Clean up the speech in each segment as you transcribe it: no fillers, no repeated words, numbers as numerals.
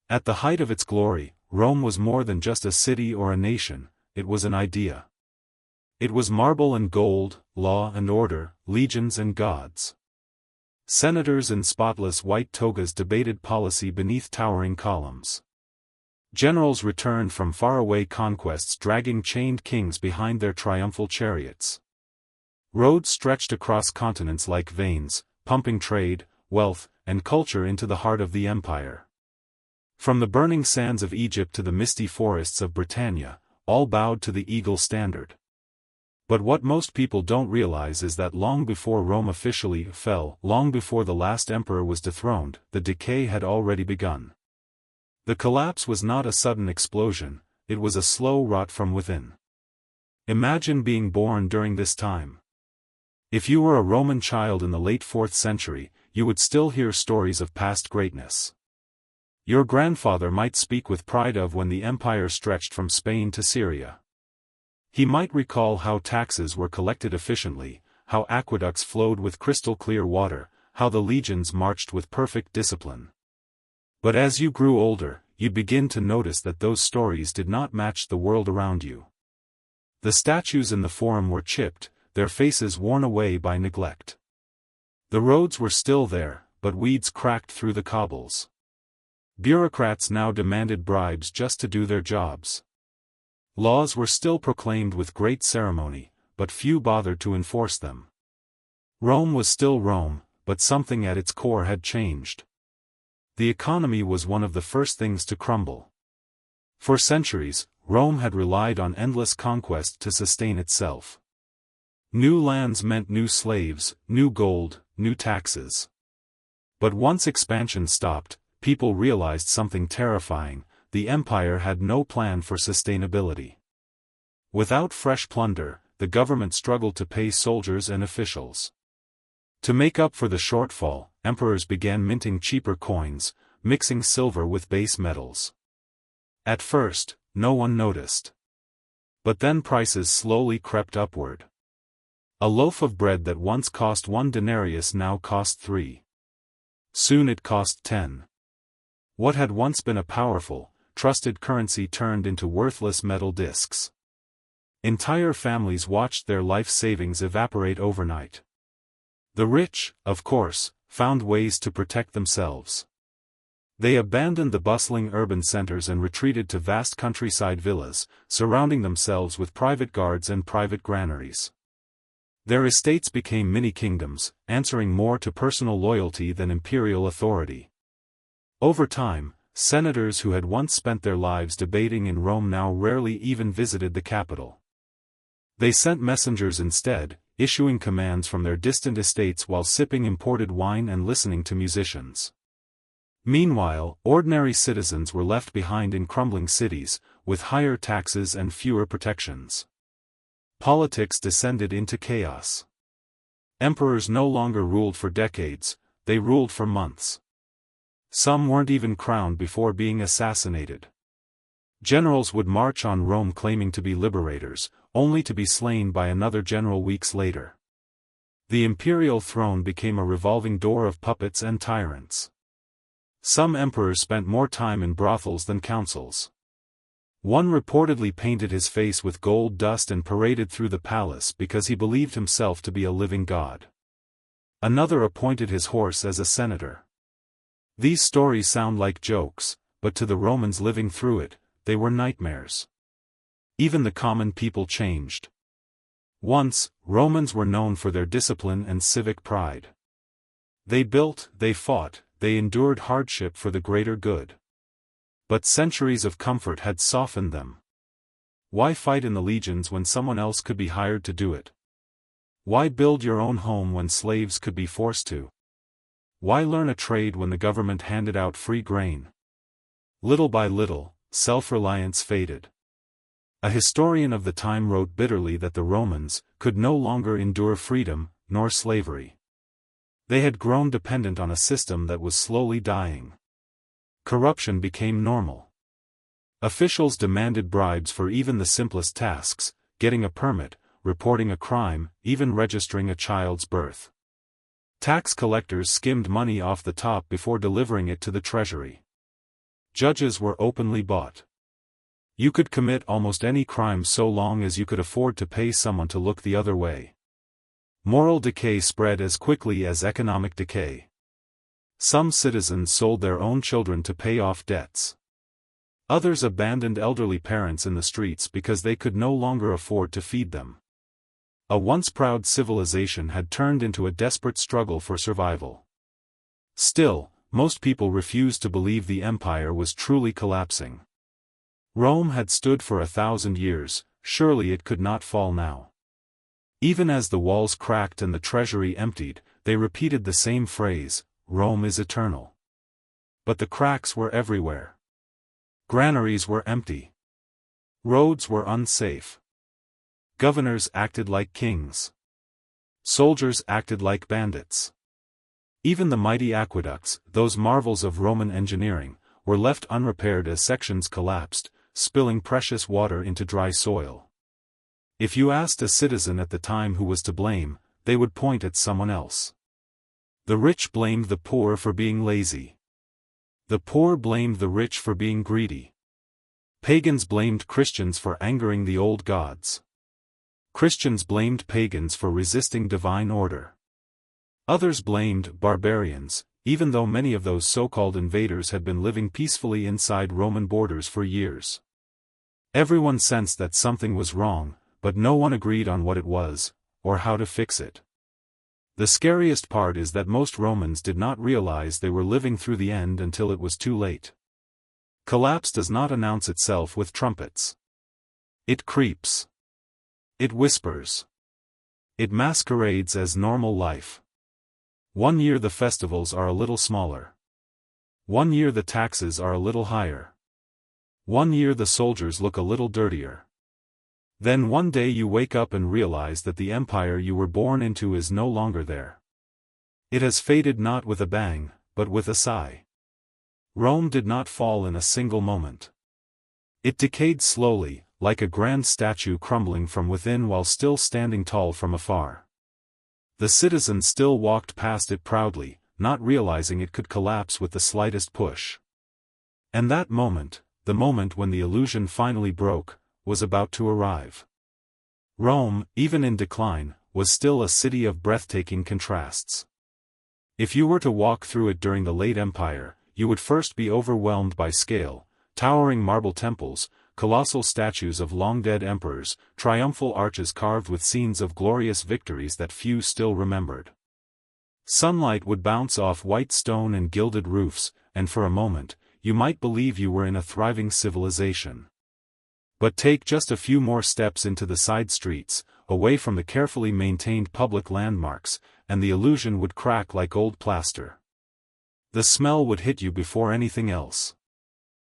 At the height of its glory, Rome was more than just a city or a nation, it was an idea. It was marble and gold, law and order, legions and gods. Senators in spotless white togas debated policy beneath towering columns. Generals returned from faraway conquests dragging chained kings behind their triumphal chariots. Roads stretched across continents like veins, pumping trade, wealth, and culture into the heart of the empire. From the burning sands of Egypt to the misty forests of Britannia, all bowed to the eagle standard. But what most people don't realize is that long before Rome officially fell, long before the last emperor was dethroned, the decay had already begun. The collapse was not a sudden explosion, it was a slow rot from within. Imagine being born during this time. If you were a Roman child in the late 4th century, you would still hear stories of past greatness. Your grandfather might speak with pride of when the empire stretched from Spain to Syria. He might recall how taxes were collected efficiently, how aqueducts flowed with crystal-clear water, how the legions marched with perfect discipline. But as you grew older, you'd begin to notice that those stories did not match the world around you. The statues in the Forum were chipped, their faces worn away by neglect. The roads were still there, but weeds cracked through the cobbles. Bureaucrats now demanded bribes just to do their jobs. Laws were still proclaimed with great ceremony, but few bothered to enforce them. Rome was still Rome, but something at its core had changed. The economy was one of the first things to crumble. For centuries, Rome had relied on endless conquest to sustain itself. New lands meant new slaves, new gold, new taxes. But once expansion stopped, people realized something terrifying: the empire had no plan for sustainability. Without fresh plunder, the government struggled to pay soldiers and officials. To make up for the shortfall, emperors began minting cheaper coins, mixing silver with base metals. At first, no one noticed. But then prices slowly crept upward. A loaf of bread that once cost 1 denarius now cost 3. Soon it cost 10. What had once been a powerful, trusted currency turned into worthless metal discs. Entire families watched their life savings evaporate overnight. The rich, of course, found ways to protect themselves. They abandoned the bustling urban centers and retreated to vast countryside villas, surrounding themselves with private guards and private granaries. Their estates became mini-kingdoms, answering more to personal loyalty than imperial authority. Over time, senators who had once spent their lives debating in Rome now rarely even visited the capital. They sent messengers instead, issuing commands from their distant estates while sipping imported wine and listening to musicians. Meanwhile, ordinary citizens were left behind in crumbling cities, with higher taxes and fewer protections. Politics descended into chaos. Emperors no longer ruled for decades, they ruled for months. Some weren't even crowned before being assassinated. Generals would march on Rome claiming to be liberators, only to be slain by another general weeks later. The imperial throne became a revolving door of puppets and tyrants. Some emperors spent more time in brothels than councils. One reportedly painted his face with gold dust and paraded through the palace because he believed himself to be a living god. Another appointed his horse as a senator. These stories sound like jokes, but to the Romans living through it, they were nightmares. Even the common people changed. Once, Romans were known for their discipline and civic pride. They built, they fought, they endured hardship for the greater good. But centuries of comfort had softened them. Why fight in the legions when someone else could be hired to do it? Why build your own home when slaves could be forced to? Why learn a trade when the government handed out free grain? Little by little, self-reliance faded. A historian of the time wrote bitterly that the Romans could no longer endure freedom, nor slavery. They had grown dependent on a system that was slowly dying. Corruption became normal. Officials demanded bribes for even the simplest tasks, getting a permit, reporting a crime, even registering a child's birth. Tax collectors skimmed money off the top before delivering it to the treasury. Judges were openly bought. You could commit almost any crime so long as you could afford to pay someone to look the other way. Moral decay spread as quickly as economic decay. Some citizens sold their own children to pay off debts. Others abandoned elderly parents in the streets because they could no longer afford to feed them. A once proud civilization had turned into a desperate struggle for survival. Still, most people refused to believe the empire was truly collapsing. Rome had stood for 1,000 years, surely it could not fall now. Even as the walls cracked and the treasury emptied, they repeated the same phrase, "Rome is eternal." But the cracks were everywhere. Granaries were empty. Roads were unsafe. Governors acted like kings. Soldiers acted like bandits. Even the mighty aqueducts, those marvels of Roman engineering, were left unrepaired as sections collapsed, spilling precious water into dry soil. If you asked a citizen at the time who was to blame, they would point at someone else. The rich blamed the poor for being lazy. The poor blamed the rich for being greedy. Pagans blamed Christians for angering the old gods. Christians blamed pagans for resisting divine order. Others blamed barbarians, even though many of those so-called invaders had been living peacefully inside Roman borders for years. Everyone sensed that something was wrong, but no one agreed on what it was, or how to fix it. The scariest part is that most Romans did not realize they were living through the end until it was too late. Collapse does not announce itself with trumpets. It creeps. It whispers. It masquerades as normal life. One year the festivals are a little smaller. One year the taxes are a little higher. One year the soldiers look a little dirtier. Then one day you wake up and realize that the empire you were born into is no longer there. It has faded not with a bang, but with a sigh. Rome did not fall in a single moment. It decayed slowly, like a grand statue crumbling from within while still standing tall from afar. The citizens still walked past it proudly, not realizing it could collapse with the slightest push. And that moment, the moment when the illusion finally broke, was about to arrive. Rome, even in decline, was still a city of breathtaking contrasts. If you were to walk through it during the late Empire, you would first be overwhelmed by scale: towering marble temples, colossal statues of long-dead emperors, triumphal arches carved with scenes of glorious victories that few still remembered. Sunlight would bounce off white stone and gilded roofs, and for a moment, you might believe you were in a thriving civilization. But take just a few more steps into the side streets, away from the carefully maintained public landmarks, and the illusion would crack like old plaster. The smell would hit you before anything else.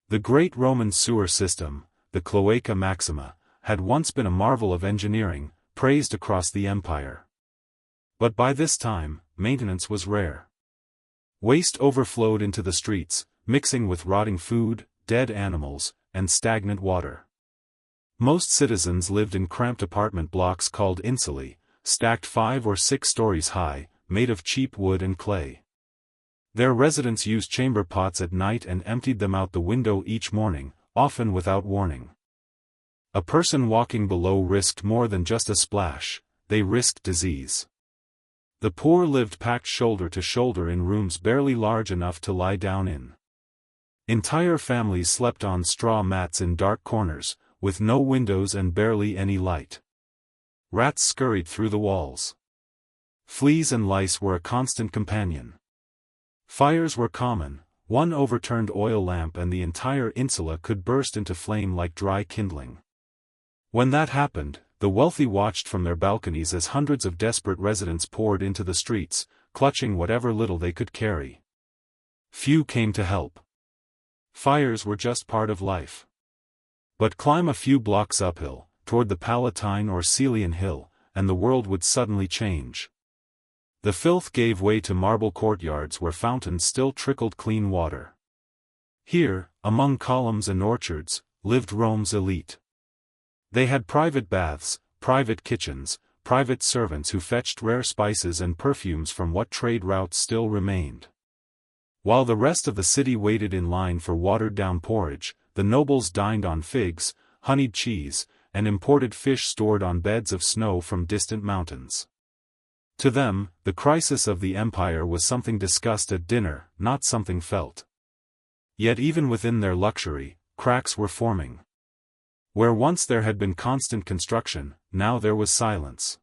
The great Roman sewer system, the Cloaca Maxima, had once been a marvel of engineering, praised across the empire. But by this time, maintenance was rare. Waste overflowed into the streets, mixing with rotting food, dead animals, and stagnant water. Most citizens lived in cramped apartment blocks called insulae, stacked 5 or 6 stories high, made of cheap wood and clay. Their residents used chamber pots at night and emptied them out the window each morning, often without warning. A person walking below risked more than just a splash, they risked disease. The poor lived packed shoulder to shoulder in rooms barely large enough to lie down in. Entire families slept on straw mats in dark corners, with no windows and barely any light. Rats scurried through the walls. Fleas and lice were a constant companion. Fires were common: one overturned oil lamp and the entire insula could burst into flame like dry kindling. When that happened, the wealthy watched from their balconies as hundreds of desperate residents poured into the streets, clutching whatever little they could carry. Few came to help. Fires were just part of life. But climb a few blocks uphill, toward the Palatine or Celian Hill, and the world would suddenly change. The filth gave way to marble courtyards where fountains still trickled clean water. Here, among columns and orchards, lived Rome's elite. They had private baths, private kitchens, private servants who fetched rare spices and perfumes from what trade routes still remained. While the rest of the city waited in line for watered-down porridge, the nobles dined on figs, honeyed cheese, and imported fish stored on beds of snow from distant mountains. To them, the crisis of the empire was something discussed at dinner, not something felt. Yet even within their luxury, cracks were forming. Where once there had been constant construction, now there was silence.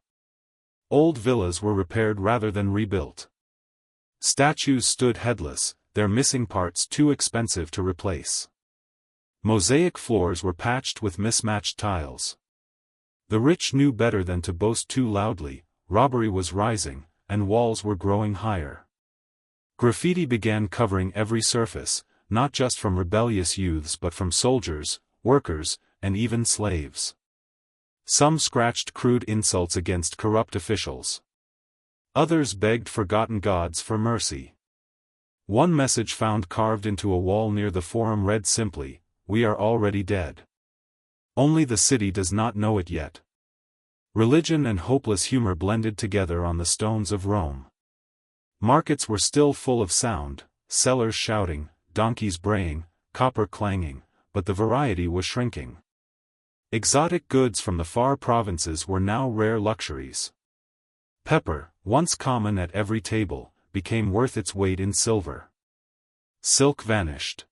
Old villas were repaired rather than rebuilt. Statues stood headless, their missing parts too expensive to replace. Mosaic floors were patched with mismatched tiles. The rich knew better than to boast too loudly. Robbery was rising, and walls were growing higher. Graffiti began covering every surface, not just from rebellious youths but from soldiers, workers, and even slaves. Some scratched crude insults against corrupt officials. Others begged forgotten gods for mercy. One message found carved into a wall near the forum read simply, "We are already dead. Only the city does not know it yet." Religion and hopeless humor blended together on the stones of Rome. Markets were still full of sound, sellers shouting, donkeys braying, copper clanging, but the variety was shrinking. Exotic goods from the far provinces were now rare luxuries. Pepper, once common at every table, became worth its weight in silver. Silk vanished.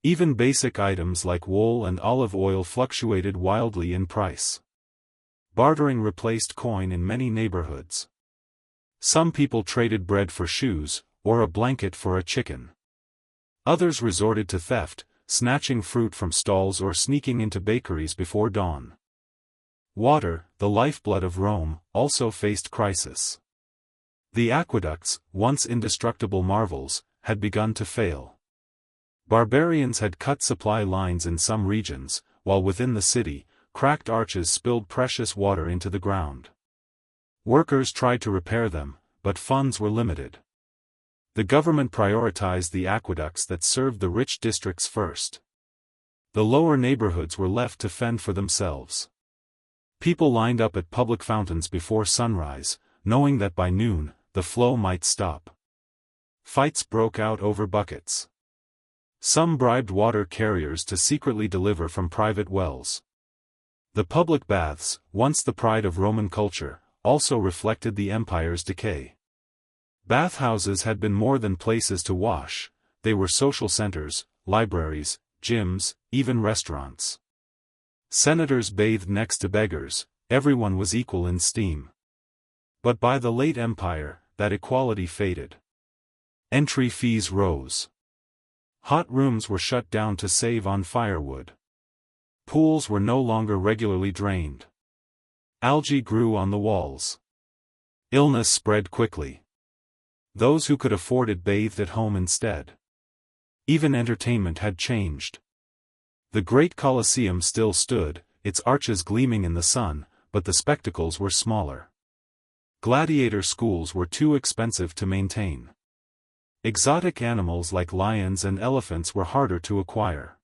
Even basic items like wool and olive oil fluctuated wildly in price. Bartering replaced coin in many neighborhoods. Some people traded bread for shoes, or a blanket for a chicken. Others resorted to theft, snatching fruit from stalls or sneaking into bakeries before dawn. Water, the lifeblood of Rome, also faced crisis. The aqueducts, once indestructible marvels, had begun to fail. Barbarians had cut supply lines in some regions, while within the city, cracked arches spilled precious water into the ground. Workers tried to repair them, but funds were limited. The government prioritized the aqueducts that served the rich districts first. The lower neighborhoods were left to fend for themselves. People lined up at public fountains before sunrise, knowing that by noon, the flow might stop. Fights broke out over buckets. Some bribed water carriers to secretly deliver from private wells. The public baths, once the pride of Roman culture, also reflected the empire's decay. Bathhouses had been more than places to wash, they were social centers, libraries, gyms, even restaurants. Senators bathed next to beggars, everyone was equal in steam. But by the late empire, that equality faded. Entry fees rose. Hot rooms were shut down to save on firewood. Pools were no longer regularly drained. Algae grew on the walls. Illness spread quickly. Those who could afford it bathed at home instead. Even entertainment had changed. The great Colosseum still stood, its arches gleaming in the sun, but the spectacles were smaller. Gladiator schools were too expensive to maintain. Exotic animals like lions and elephants were harder to acquire.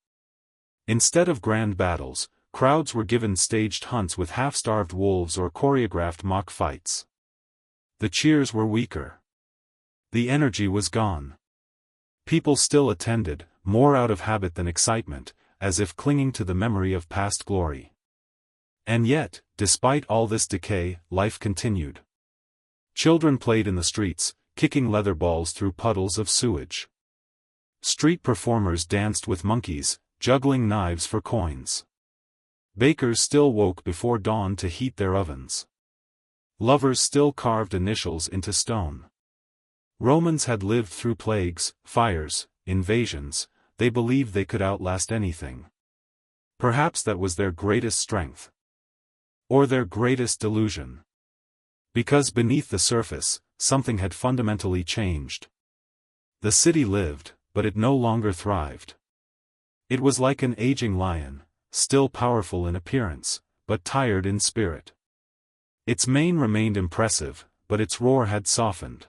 Instead of grand battles, crowds were given staged hunts with half-starved wolves or choreographed mock fights. The cheers were weaker. The energy was gone. People still attended, more out of habit than excitement, as if clinging to the memory of past glory. And yet, despite all this decay, life continued. Children played in the streets, kicking leather balls through puddles of sewage. Street performers danced with monkeys, juggling knives for coins. Bakers still woke before dawn to heat their ovens. Lovers still carved initials into stone. Romans had lived through plagues, fires, invasions, they believed they could outlast anything. Perhaps that was their greatest strength. Or their greatest delusion. Because beneath the surface, something had fundamentally changed. The city lived, but it no longer thrived. It was like an aging lion, still powerful in appearance, but tired in spirit. Its mane remained impressive, but its roar had softened.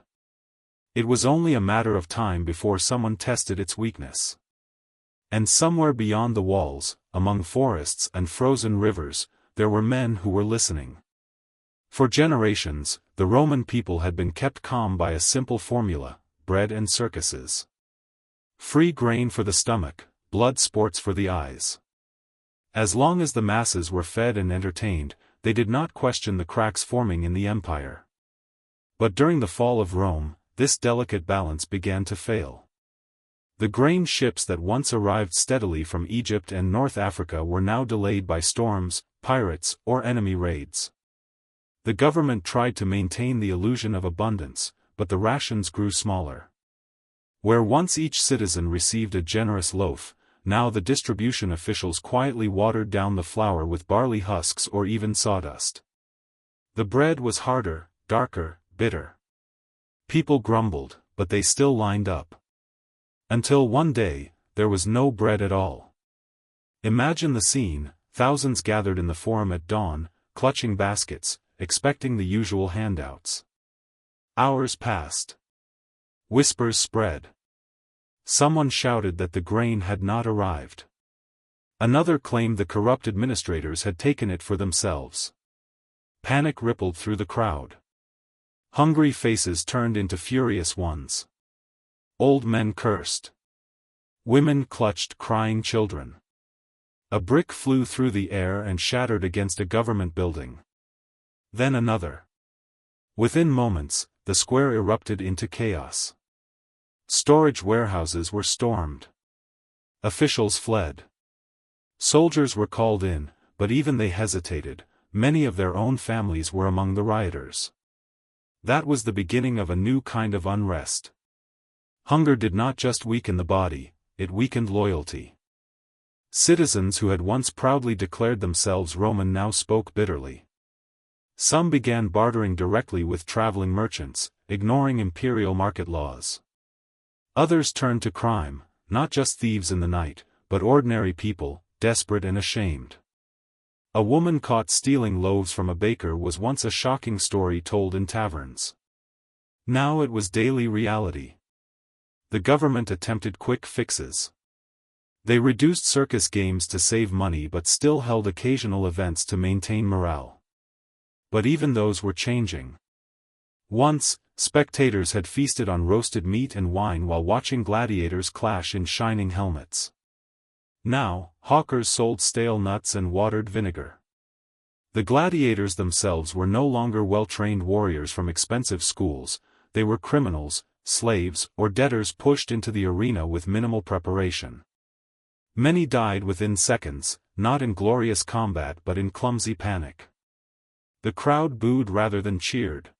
It was only a matter of time before someone tested its weakness. And somewhere beyond the walls, among forests and frozen rivers, there were men who were listening. For generations, the Roman people had been kept calm by a simple formula: bread and circuses. Free grain for the stomach, blood sports for the eyes. As long as the masses were fed and entertained, they did not question the cracks forming in the empire. But during the fall of Rome, this delicate balance began to fail. The grain ships that once arrived steadily from Egypt and North Africa were now delayed by storms, pirates, or enemy raids. The government tried to maintain the illusion of abundance, but the rations grew smaller. Where once each citizen received a generous loaf, now the distribution officials quietly watered down the flour with barley husks or even sawdust. The bread was harder, darker, bitter. People grumbled, but they still lined up. Until one day, there was no bread at all. Imagine the scene: thousands gathered in the forum at dawn, clutching baskets, expecting the usual handouts. Hours passed. Whispers spread. Someone shouted that the grain had not arrived. Another claimed the corrupt administrators had taken it for themselves. Panic rippled through the crowd. Hungry faces turned into furious ones. Old men cursed. Women clutched crying children. A brick flew through the air and shattered against a government building. Then another. Within moments, the square erupted into chaos. Storage warehouses were stormed. Officials fled. Soldiers were called in, but even they hesitated. Many of their own families were among the rioters. That was the beginning of a new kind of unrest. Hunger did not just weaken the body, it weakened loyalty. Citizens who had once proudly declared themselves Roman now spoke bitterly. Some began bartering directly with traveling merchants, ignoring imperial market laws. Others turned to crime, not just thieves in the night, but ordinary people, desperate and ashamed. A woman caught stealing loaves from a baker was once a shocking story told in taverns. Now it was daily reality. The government attempted quick fixes. They reduced circus games to save money but still held occasional events to maintain morale. But even those were changing. Once, spectators had feasted on roasted meat and wine while watching gladiators clash in shining helmets. Now, hawkers sold stale nuts and watered vinegar. The gladiators themselves were no longer well-trained warriors from expensive schools, they were criminals, slaves, or debtors pushed into the arena with minimal preparation. Many died within seconds, not in glorious combat but in clumsy panic. The crowd booed rather than cheered.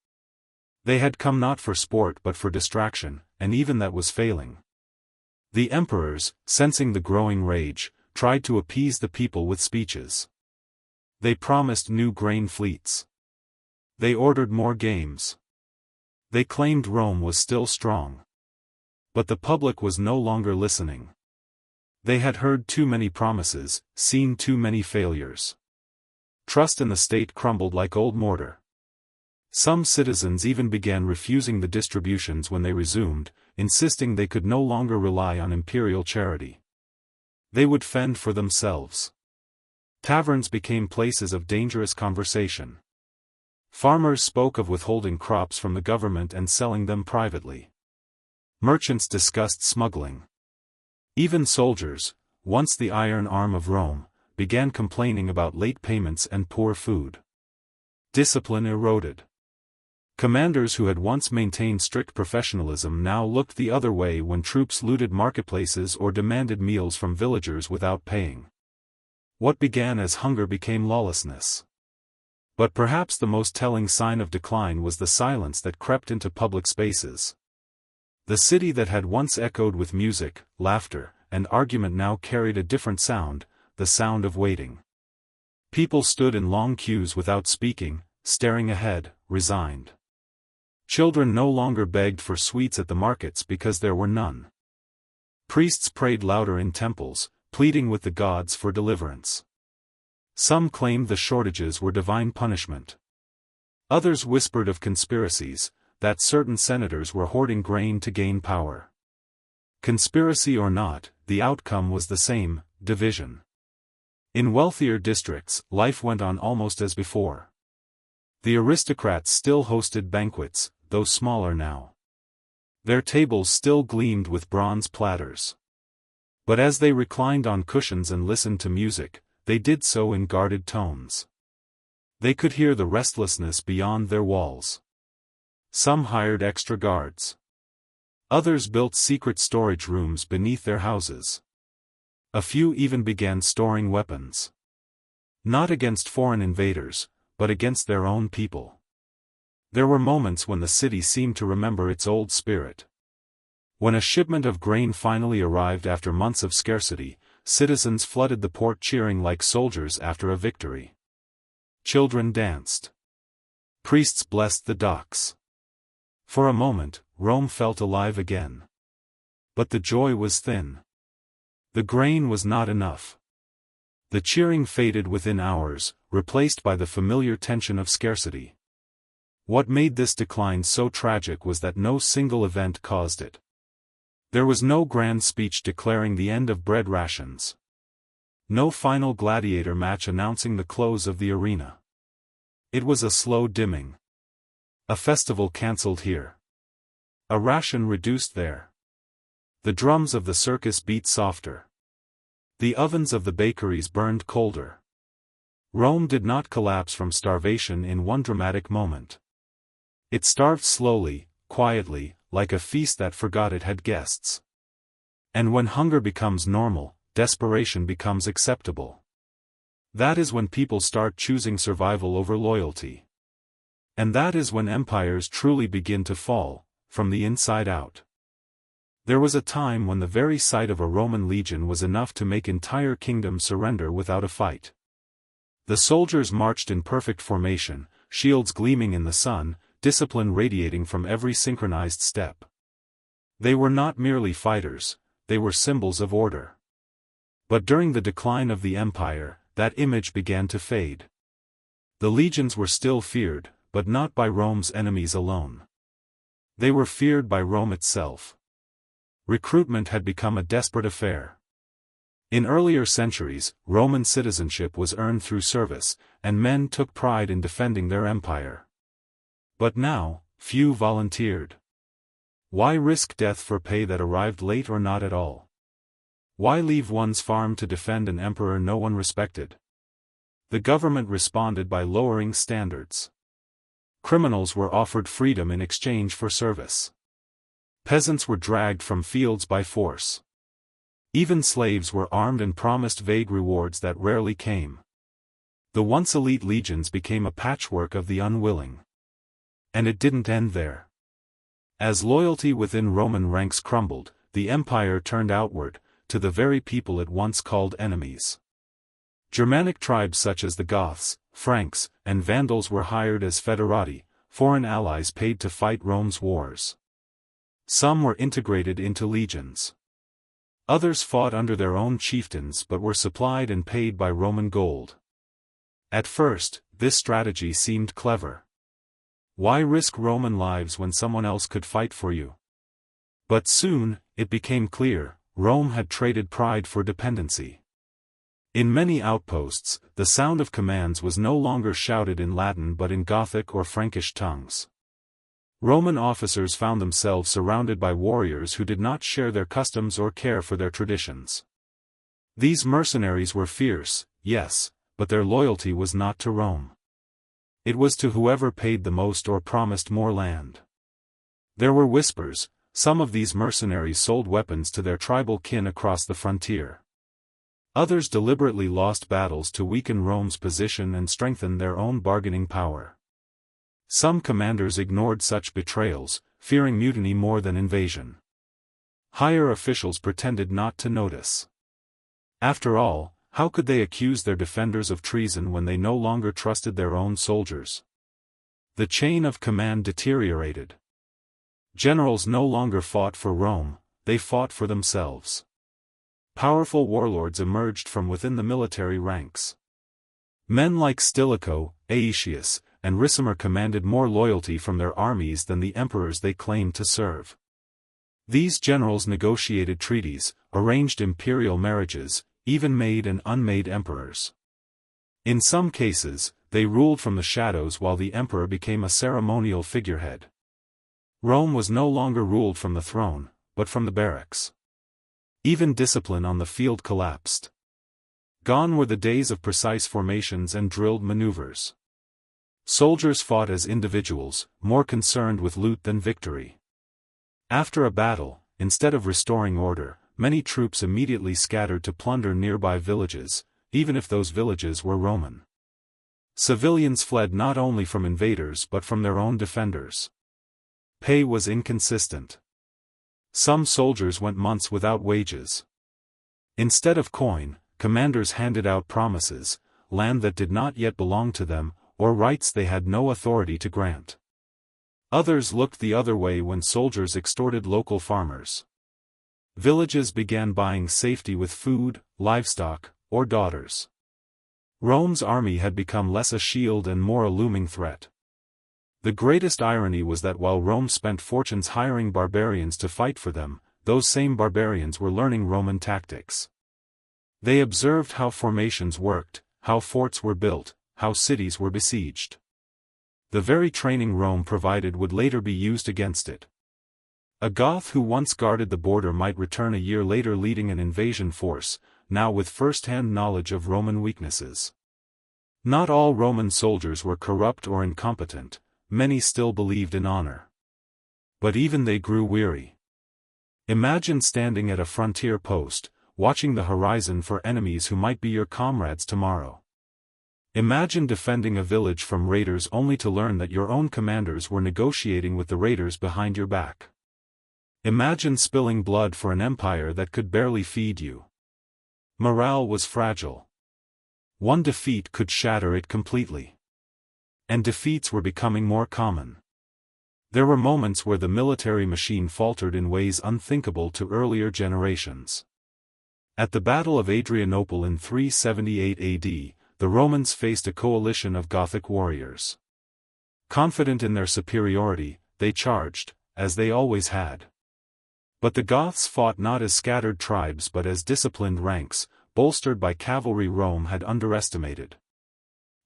They had come not for sport but for distraction, and even that was failing. The emperors, sensing the growing rage, tried to appease the people with speeches. They promised new grain fleets. They ordered more games. They claimed Rome was still strong. But the public was no longer listening. They had heard too many promises, seen too many failures. Trust in the state crumbled like old mortar. Some citizens even began refusing the distributions when they resumed, insisting they could no longer rely on imperial charity. They would fend for themselves. Taverns became places of dangerous conversation. Farmers spoke of withholding crops from the government and selling them privately. Merchants discussed smuggling. Even soldiers, once the iron arm of Rome, began complaining about late payments and poor food. Discipline eroded. Commanders who had once maintained strict professionalism now looked the other way when troops looted marketplaces or demanded meals from villagers without paying. What began as hunger became lawlessness. But perhaps the most telling sign of decline was the silence that crept into public spaces. The city that had once echoed with music, laughter, and argument now carried a different sound, the sound of waiting. People stood in long queues without speaking, staring ahead, resigned. Children no longer begged for sweets at the markets because there were none. Priests prayed louder in temples, pleading with the gods for deliverance. Some claimed the shortages were divine punishment. Others whispered of conspiracies, that certain senators were hoarding grain to gain power. Conspiracy or not, the outcome was the same: division. In wealthier districts, life went on almost as before. The aristocrats still hosted banquets, though smaller now. Their tables still gleamed with bronze platters. But as they reclined on cushions and listened to music, they did so in guarded tones. They could hear the restlessness beyond their walls. Some hired extra guards. Others built secret storage rooms beneath their houses. A few even began storing weapons. Not against foreign invaders, but against their own people. There were moments when the city seemed to remember its old spirit. When a shipment of grain finally arrived after months of scarcity, citizens flooded the port cheering like soldiers after a victory. Children danced. Priests blessed the docks. For a moment, Rome felt alive again. But the joy was thin. The grain was not enough. The cheering faded within hours, replaced by the familiar tension of scarcity. What made this decline so tragic was that no single event caused it. There was no grand speech declaring the end of bread rations. No final gladiator match announcing the close of the arena. It was a slow dimming. A festival cancelled here. A ration reduced there. The drums of the circus beat softer. The ovens of the bakeries burned colder. Rome did not collapse from starvation in one dramatic moment. It starved slowly, quietly, like a feast that forgot it had guests. And when hunger becomes normal, desperation becomes acceptable. That is when people start choosing survival over loyalty. And that is when empires truly begin to fall, from the inside out. There was a time when the very sight of a Roman legion was enough to make entire kingdoms surrender without a fight. The soldiers marched in perfect formation, shields gleaming in the sun, discipline radiating from every synchronized step. They were not merely fighters, they were symbols of order. But during the decline of the empire, that image began to fade. The legions were still feared, but not by Rome's enemies alone. They were feared by Rome itself. Recruitment had become a desperate affair. In earlier centuries, Roman citizenship was earned through service, and men took pride in defending their empire. But now, few volunteered. Why risk death for pay that arrived late or not at all? Why leave one's farm to defend an emperor no one respected? The government responded by lowering standards. Criminals were offered freedom in exchange for service. Peasants were dragged from fields by force. Even slaves were armed and promised vague rewards that rarely came. The once elite legions became a patchwork of the unwilling. And it didn't end there. As loyalty within Roman ranks crumbled, the empire turned outward, to the very people it once called enemies. Germanic tribes such as the Goths, Franks, and Vandals were hired as foederati, foreign allies paid to fight Rome's wars. Some were integrated into legions. Others fought under their own chieftains but were supplied and paid by Roman gold. At first, this strategy seemed clever. Why risk Roman lives when someone else could fight for you? But soon, it became clear, Rome had traded pride for dependency. In many outposts, the sound of commands was no longer shouted in Latin but in Gothic or Frankish tongues. Roman officers found themselves surrounded by warriors who did not share their customs or care for their traditions. These mercenaries were fierce, yes, but their loyalty was not to Rome. It was to whoever paid the most or promised more land. There were whispers, some of these mercenaries sold weapons to their tribal kin across the frontier. Others deliberately lost battles to weaken Rome's position and strengthen their own bargaining power. Some commanders ignored such betrayals, fearing mutiny more than invasion. Higher officials pretended not to notice. After all, how could they accuse their defenders of treason when they no longer trusted their own soldiers? The chain of command deteriorated. Generals no longer fought for Rome, they fought for themselves. Powerful warlords emerged from within the military ranks. Men like Stilicho, Aetius, and Ricimer commanded more loyalty from their armies than the emperors they claimed to serve. These generals negotiated treaties, arranged imperial marriages, even made and unmade emperors. In some cases, they ruled from the shadows while the emperor became a ceremonial figurehead. Rome was no longer ruled from the throne, but from the barracks. Even discipline on the field collapsed. Gone were the days of precise formations and drilled maneuvers. Soldiers fought as individuals, more concerned with loot than victory. After a battle, instead of restoring order, many troops immediately scattered to plunder nearby villages, even if those villages were Roman. Civilians fled not only from invaders but from their own defenders. Pay was inconsistent. Some soldiers went months without wages. Instead of coin, commanders handed out promises, land that did not yet belong to them, or rights they had no authority to grant. Others looked the other way when soldiers extorted local farmers. Villages began buying safety with food, livestock, or daughters. Rome's army had become less a shield and more a looming threat. The greatest irony was that while Rome spent fortunes hiring barbarians to fight for them, those same barbarians were learning Roman tactics. They observed how formations worked, how forts were built, how cities were besieged. The very training Rome provided would later be used against it. A Goth who once guarded the border might return a year later leading an invasion force, now with first-hand knowledge of Roman weaknesses. Not all Roman soldiers were corrupt or incompetent, many still believed in honor. But even they grew weary. Imagine standing at a frontier post, watching the horizon for enemies who might be your comrades tomorrow. Imagine defending a village from raiders only to learn that your own commanders were negotiating with the raiders behind your back. Imagine spilling blood for an empire that could barely feed you. Morale was fragile. One defeat could shatter it completely. And defeats were becoming more common. There were moments where the military machine faltered in ways unthinkable to earlier generations. At the Battle of Adrianople in 378 AD, the Romans faced a coalition of Gothic warriors. Confident in their superiority, they charged, as they always had. But the Goths fought not as scattered tribes but as disciplined ranks, bolstered by cavalry Rome had underestimated.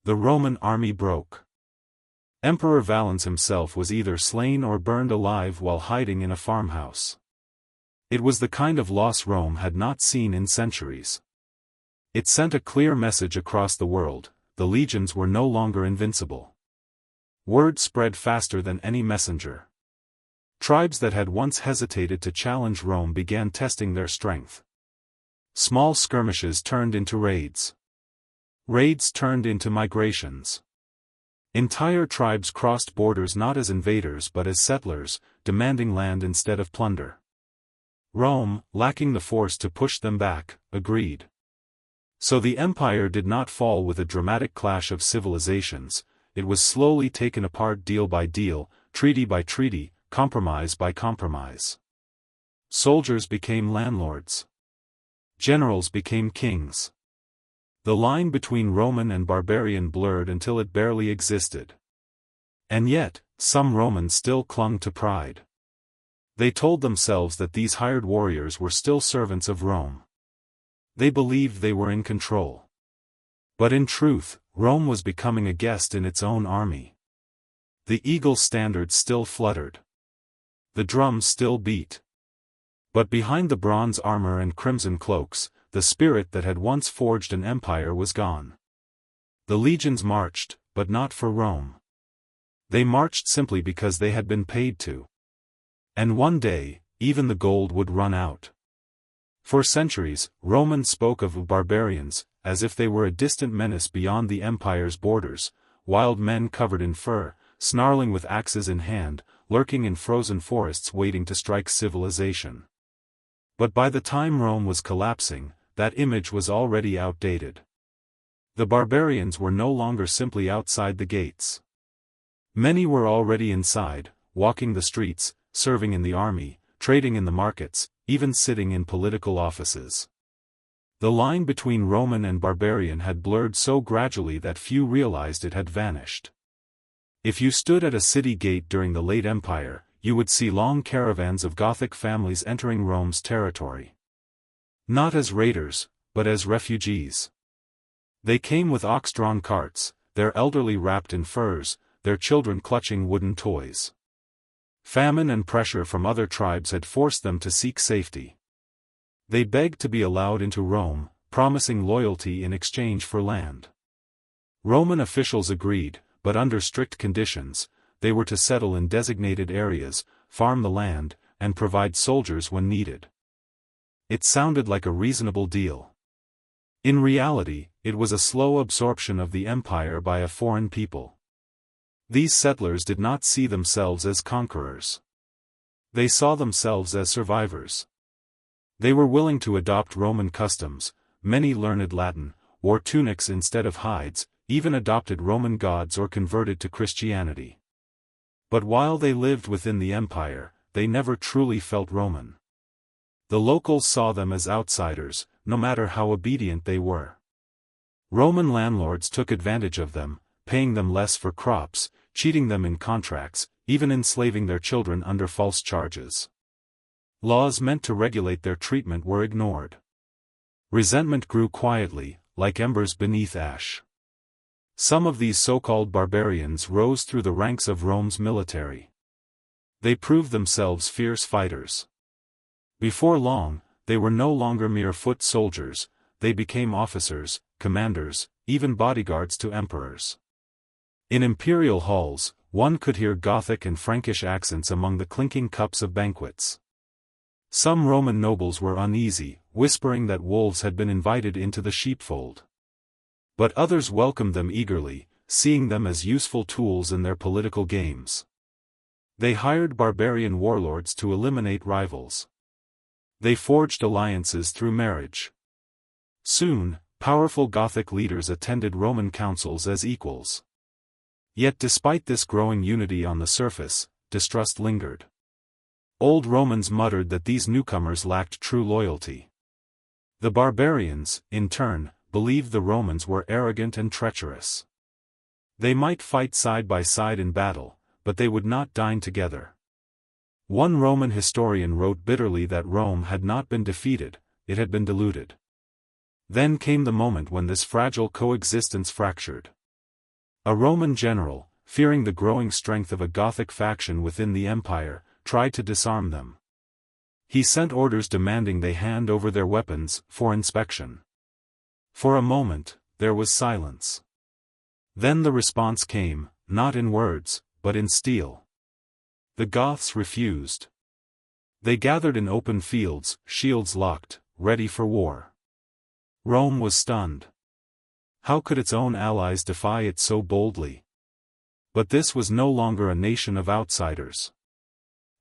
The Roman army broke. Emperor Valens himself was either slain or burned alive while hiding in a farmhouse. It was the kind of loss Rome had not seen in centuries. It sent a clear message across the world: the legions were no longer invincible. Word spread faster than any messenger. Tribes that had once hesitated to challenge Rome began testing their strength. Small skirmishes turned into raids. Raids turned into migrations. Entire tribes crossed borders not as invaders but as settlers, demanding land instead of plunder. Rome, lacking the force to push them back, agreed. So the empire did not fall with a dramatic clash of civilizations, it was slowly taken apart deal by deal, treaty by treaty, compromise by compromise. Soldiers became landlords. Generals became kings. The line between Roman and barbarian blurred until it barely existed. And yet, some Romans still clung to pride. They told themselves that these hired warriors were still servants of Rome. They believed they were in control. But in truth, Rome was becoming a guest in its own army. The eagle standard still fluttered. The drums still beat. But behind the bronze armor and crimson cloaks, the spirit that had once forged an empire was gone. The legions marched, but not for Rome. They marched simply because they had been paid to. And one day, even the gold would run out. For centuries, Romans spoke of barbarians, as if they were a distant menace beyond the empire's borders, wild men covered in fur, snarling with axes in hand, lurking in frozen forests waiting to strike civilization. But by the time Rome was collapsing, that image was already outdated. The barbarians were no longer simply outside the gates. Many were already inside, walking the streets, serving in the army, trading in the markets, even sitting in political offices. The line between Roman and barbarian had blurred so gradually that few realized it had vanished. If you stood at a city gate during the late Empire, you would see long caravans of Gothic families entering Rome's territory. Not as raiders, but as refugees. They came with ox-drawn carts, their elderly wrapped in furs, their children clutching wooden toys. Famine and pressure from other tribes had forced them to seek safety. They begged to be allowed into Rome, promising loyalty in exchange for land. Roman officials agreed, but under strict conditions. They were to settle in designated areas, farm the land, and provide soldiers when needed. It sounded like a reasonable deal. In reality, it was a slow absorption of the empire by a foreign people. These settlers did not see themselves as conquerors. They saw themselves as survivors. They were willing to adopt Roman customs. Many learned Latin, wore tunics instead of hides, even adopted Roman gods or converted to Christianity. But while they lived within the empire, they never truly felt Roman. The locals saw them as outsiders, no matter how obedient they were. Roman landlords took advantage of them, paying them less for crops, cheating them in contracts, even enslaving their children under false charges. Laws meant to regulate their treatment were ignored. Resentment grew quietly, like embers beneath ash. Some of these so-called barbarians rose through the ranks of Rome's military. They proved themselves fierce fighters. Before long, they were no longer mere foot soldiers, they became officers, commanders, even bodyguards to emperors. In imperial halls, one could hear Gothic and Frankish accents among the clinking cups of banquets. Some Roman nobles were uneasy, whispering that wolves had been invited into the sheepfold. But others welcomed them eagerly, seeing them as useful tools in their political games. They hired barbarian warlords to eliminate rivals. They forged alliances through marriage. Soon, powerful Gothic leaders attended Roman councils as equals. Yet despite this growing unity on the surface, distrust lingered. Old Romans muttered that these newcomers lacked true loyalty. The barbarians, in turn, believed the Romans were arrogant and treacherous. They might fight side by side in battle, but they would not dine together. One Roman historian wrote bitterly that Rome had not been defeated, it had been diluted. Then came the moment when this fragile coexistence fractured. A Roman general, fearing the growing strength of a Gothic faction within the empire, tried to disarm them. He sent orders demanding they hand over their weapons for inspection. For a moment, there was silence. Then the response came, not in words, but in steel. The Goths refused. They gathered in open fields, shields locked, ready for war. Rome was stunned. How could its own allies defy it so boldly? But this was no longer a nation of outsiders.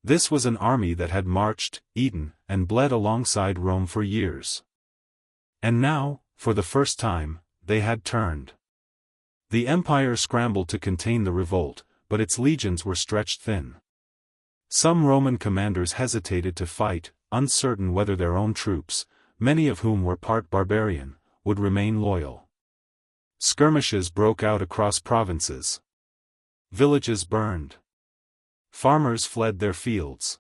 This was an army that had marched, eaten, and bled alongside Rome for years. And now, for the first time, they had turned. The empire scrambled to contain the revolt, but its legions were stretched thin. Some Roman commanders hesitated to fight, uncertain whether their own troops, many of whom were part barbarian, would remain loyal. Skirmishes broke out across provinces. Villages burned. Farmers fled their fields.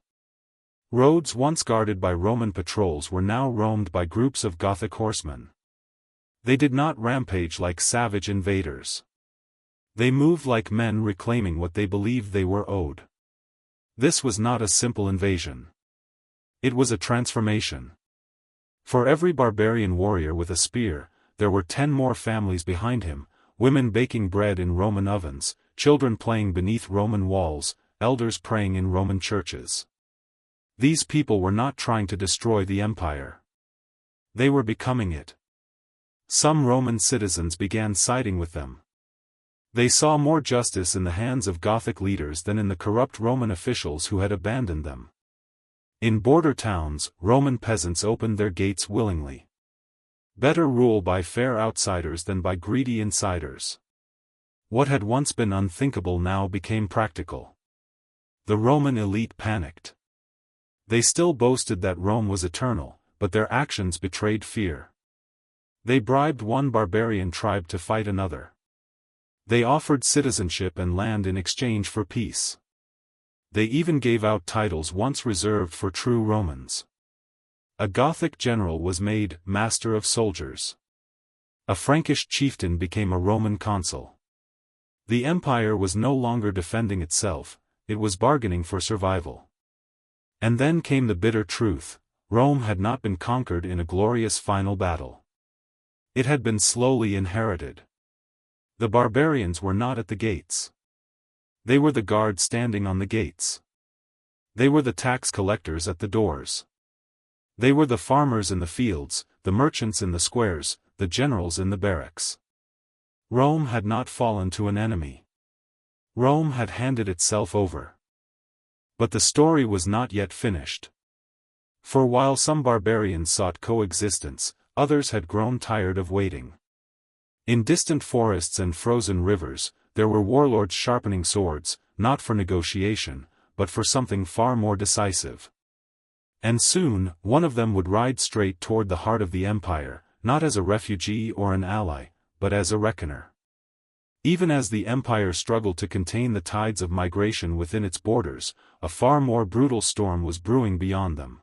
Roads once guarded by Roman patrols were now roamed by groups of Gothic horsemen. They did not rampage like savage invaders. They moved like men reclaiming what they believed they were owed. This was not a simple invasion. It was a transformation. For every barbarian warrior with a spear, there were 10 more families behind him, women baking bread in Roman ovens, children playing beneath Roman walls, elders praying in Roman churches. These people were not trying to destroy the empire. They were becoming it. Some Roman citizens began siding with them. They saw more justice in the hands of Gothic leaders than in the corrupt Roman officials who had abandoned them. In border towns, Roman peasants opened their gates willingly. Better rule by fair outsiders than by greedy insiders. What had once been unthinkable now became practical. The Roman elite panicked. They still boasted that Rome was eternal, but their actions betrayed fear. They bribed one barbarian tribe to fight another. They offered citizenship and land in exchange for peace. They even gave out titles once reserved for true Romans. A Gothic general was made master of soldiers. A Frankish chieftain became a Roman consul. The empire was no longer defending itself, it was bargaining for survival. And then came the bitter truth: Rome had not been conquered in a glorious final battle. It had been slowly inherited. The barbarians were not at the gates. They were the guards standing on the gates. They were the tax collectors at the doors. They were the farmers in the fields, the merchants in the squares, the generals in the barracks. Rome had not fallen to an enemy. Rome had handed itself over. But the story was not yet finished. For while some barbarians sought coexistence, others had grown tired of waiting. In distant forests and frozen rivers, there were warlords sharpening swords, not for negotiation, but for something far more decisive. And soon, one of them would ride straight toward the heart of the empire, not as a refugee or an ally, but as a reckoner. Even as the empire struggled to contain the tides of migration within its borders, a far more brutal storm was brewing beyond them.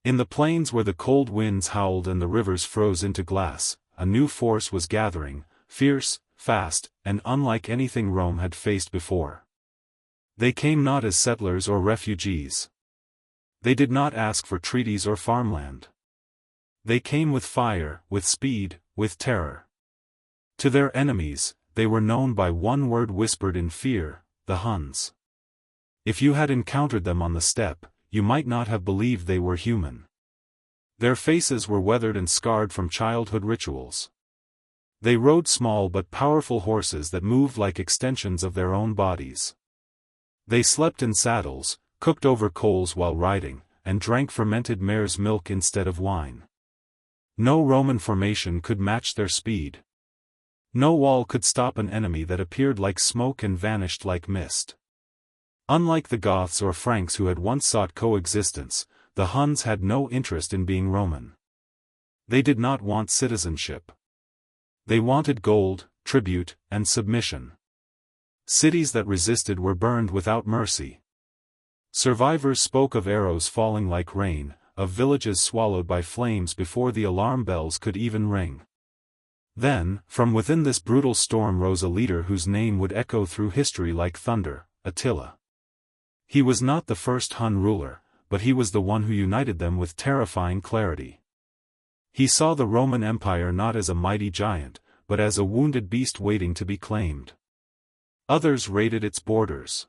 In the plains where the cold winds howled and the rivers froze into glass, a new force was gathering, fierce, fast, and unlike anything Rome had faced before. They came not as settlers or refugees. They did not ask for treaties or farmland. They came with fire, with speed, with terror. To their enemies, they were known by one word whispered in fear: the Huns. If you had encountered them on the steppe, you might not have believed they were human. Their faces were weathered and scarred from childhood rituals. They rode small but powerful horses that moved like extensions of their own bodies. They slept in saddles, cooked over coals while riding, and drank fermented mare's milk instead of wine. No Roman formation could match their speed. No wall could stop an enemy that appeared like smoke and vanished like mist. Unlike the Goths or Franks who had once sought coexistence, the Huns had no interest in being Roman. They did not want citizenship. They wanted gold, tribute, and submission. Cities that resisted were burned without mercy. Survivors spoke of arrows falling like rain, of villages swallowed by flames before the alarm bells could even ring. Then, from within this brutal storm rose a leader whose name would echo through history like thunder: Attila. He was not the first Hun ruler, but he was the one who united them with terrifying clarity. He saw the Roman Empire not as a mighty giant, but as a wounded beast waiting to be claimed. Others raided its borders.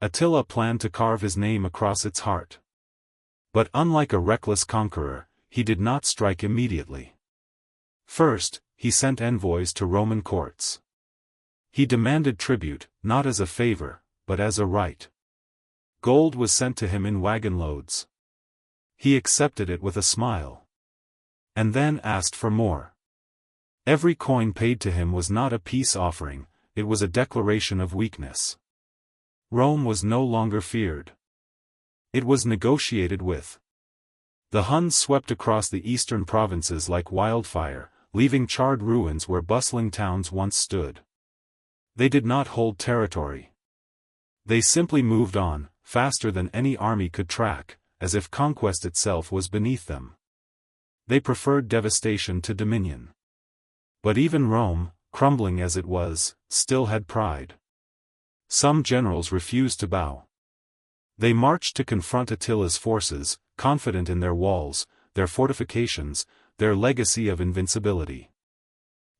Attila planned to carve his name across its heart. But unlike a reckless conqueror, he did not strike immediately. First, he sent envoys to Roman courts. He demanded tribute, not as a favor, but as a right. Gold was sent to him in wagon loads. He accepted it with a smile. And then asked for more. Every coin paid to him was not a peace offering, it was a declaration of weakness. Rome was no longer feared. It was negotiated with. The Huns swept across the eastern provinces like wildfire, leaving charred ruins where bustling towns once stood. They did not hold territory. They simply moved on, faster than any army could track, as if conquest itself was beneath them. They preferred devastation to dominion. But even Rome, crumbling as it was, still had pride. Some generals refused to bow. They marched to confront Attila's forces, confident in their walls, their fortifications, their legacy of invincibility.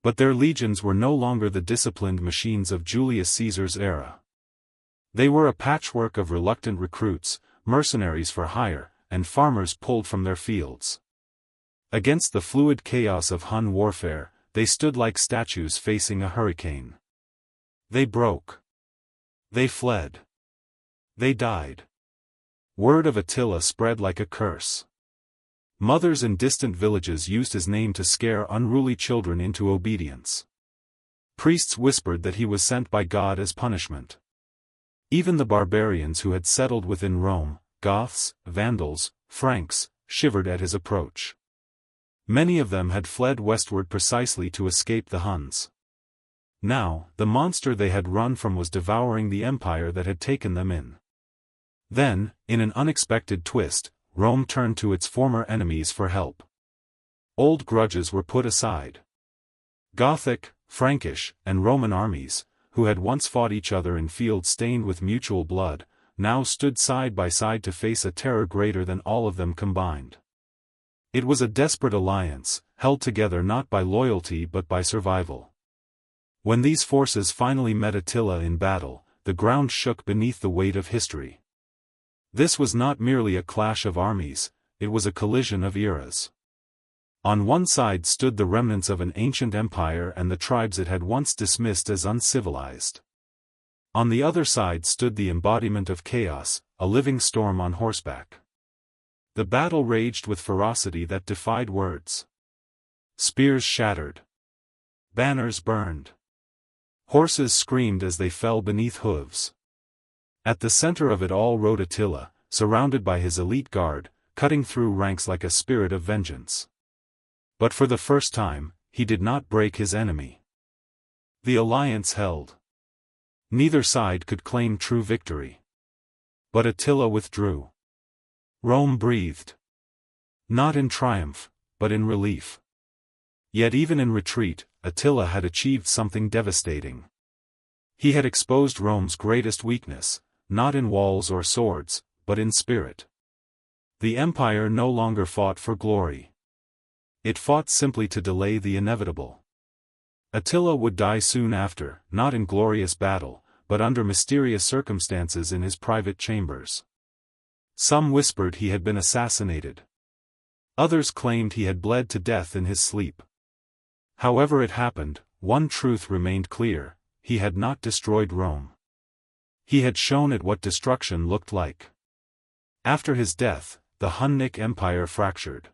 But their legions were no longer the disciplined machines of Julius Caesar's era. They were a patchwork of reluctant recruits, mercenaries for hire, and farmers pulled from their fields. Against the fluid chaos of Hun warfare, they stood like statues facing a hurricane. They broke. They fled. They died. Word of Attila spread like a curse. Mothers in distant villages used his name to scare unruly children into obedience. Priests whispered that he was sent by God as punishment. Even the barbarians who had settled within Rome, Goths, Vandals, Franks, shivered at his approach. Many of them had fled westward precisely to escape the Huns. Now, the monster they had run from was devouring the empire that had taken them in. Then, in an unexpected twist, Rome turned to its former enemies for help. Old grudges were put aside. Gothic, Frankish, and Roman armies, who had once fought each other in fields stained with mutual blood, now stood side by side to face a terror greater than all of them combined. It was a desperate alliance, held together not by loyalty but by survival. When these forces finally met Attila in battle, the ground shook beneath the weight of history. This was not merely a clash of armies, it was a collision of eras. On one side stood the remnants of an ancient empire and the tribes it had once dismissed as uncivilized. On the other side stood the embodiment of chaos, a living storm on horseback. The battle raged with ferocity that defied words. Spears shattered. Banners burned. Horses screamed as they fell beneath hooves. At the center of it all rode Attila, surrounded by his elite guard, cutting through ranks like a spirit of vengeance. But for the first time, he did not break his enemy. The alliance held. Neither side could claim true victory. But Attila withdrew. Rome breathed. Not in triumph, but in relief. Yet even in retreat, Attila had achieved something devastating. He had exposed Rome's greatest weakness, not in walls or swords, but in spirit. The empire no longer fought for glory. It fought simply to delay the inevitable. Attila would die soon after, not in glorious battle, but under mysterious circumstances in his private chambers. Some whispered he had been assassinated. Others claimed he had bled to death in his sleep. However it happened, one truth remained clear: he had not destroyed Rome. He had shown it what destruction looked like. After his death, the Hunnic Empire fractured.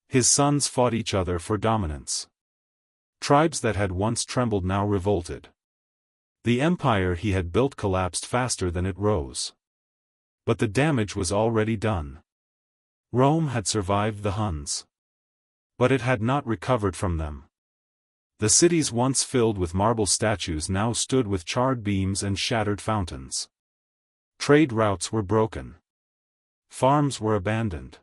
His sons fought each other for dominance. Tribes that had once trembled now revolted. The empire he had built collapsed faster than it rose. But the damage was already done. Rome had survived the Huns. But it had not recovered from them. The cities once filled with marble statues now stood with charred beams and shattered fountains. Trade routes were broken. Farms were abandoned.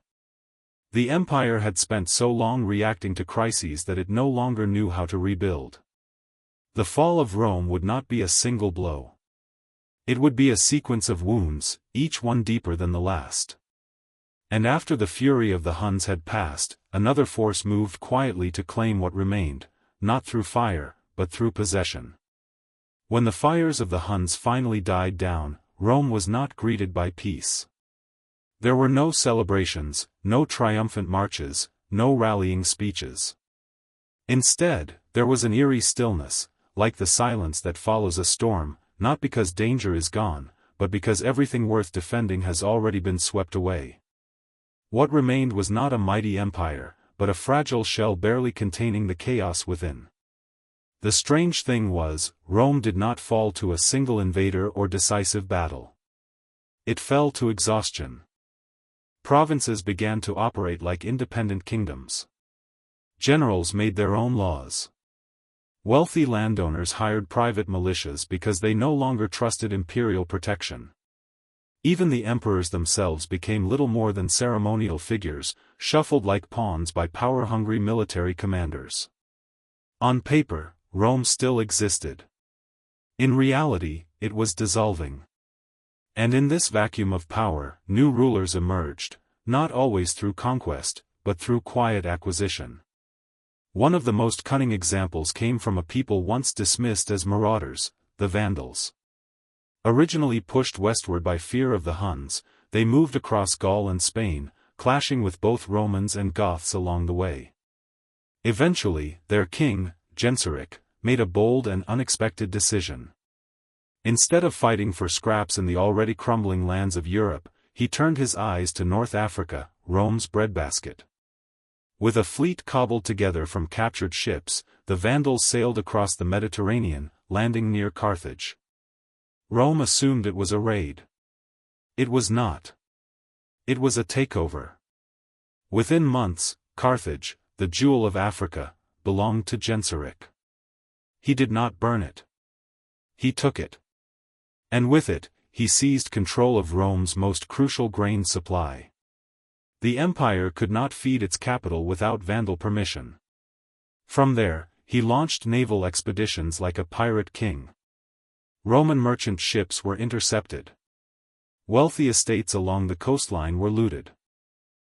The empire had spent so long reacting to crises that it no longer knew how to rebuild. The fall of Rome would not be a single blow. It would be a sequence of wounds, each one deeper than the last. And after the fury of the Huns had passed, another force moved quietly to claim what remained, not through fire, but through possession. When the fires of the Huns finally died down, Rome was not greeted by peace. There were no celebrations, no triumphant marches, no rallying speeches. Instead, there was an eerie stillness, like the silence that follows a storm, not because danger is gone, but because everything worth defending has already been swept away. What remained was not a mighty empire, but a fragile shell barely containing the chaos within. The strange thing was, Rome did not fall to a single invader or decisive battle. It fell to exhaustion. Provinces began to operate like independent kingdoms. Generals made their own laws. Wealthy landowners hired private militias because they no longer trusted imperial protection. Even the emperors themselves became little more than ceremonial figures, shuffled like pawns by power-hungry military commanders. On paper, Rome still existed. In reality, it was dissolving. And in this vacuum of power, new rulers emerged, not always through conquest, but through quiet acquisition. One of the most cunning examples came from a people once dismissed as marauders, the Vandals. Originally pushed westward by fear of the Huns, they moved across Gaul and Spain, clashing with both Romans and Goths along the way. Eventually, their king, Genseric, made a bold and unexpected decision. Instead of fighting for scraps in the already crumbling lands of Europe, he turned his eyes to North Africa, Rome's breadbasket. With a fleet cobbled together from captured ships, the Vandals sailed across the Mediterranean, landing near Carthage. Rome assumed it was a raid. It was not. It was a takeover. Within months, Carthage, the jewel of Africa, belonged to Genseric. He did not burn it. He took it. And with it, he seized control of Rome's most crucial grain supply. The empire could not feed its capital without Vandal permission. From there, he launched naval expeditions like a pirate king. Roman merchant ships were intercepted. Wealthy estates along the coastline were looted.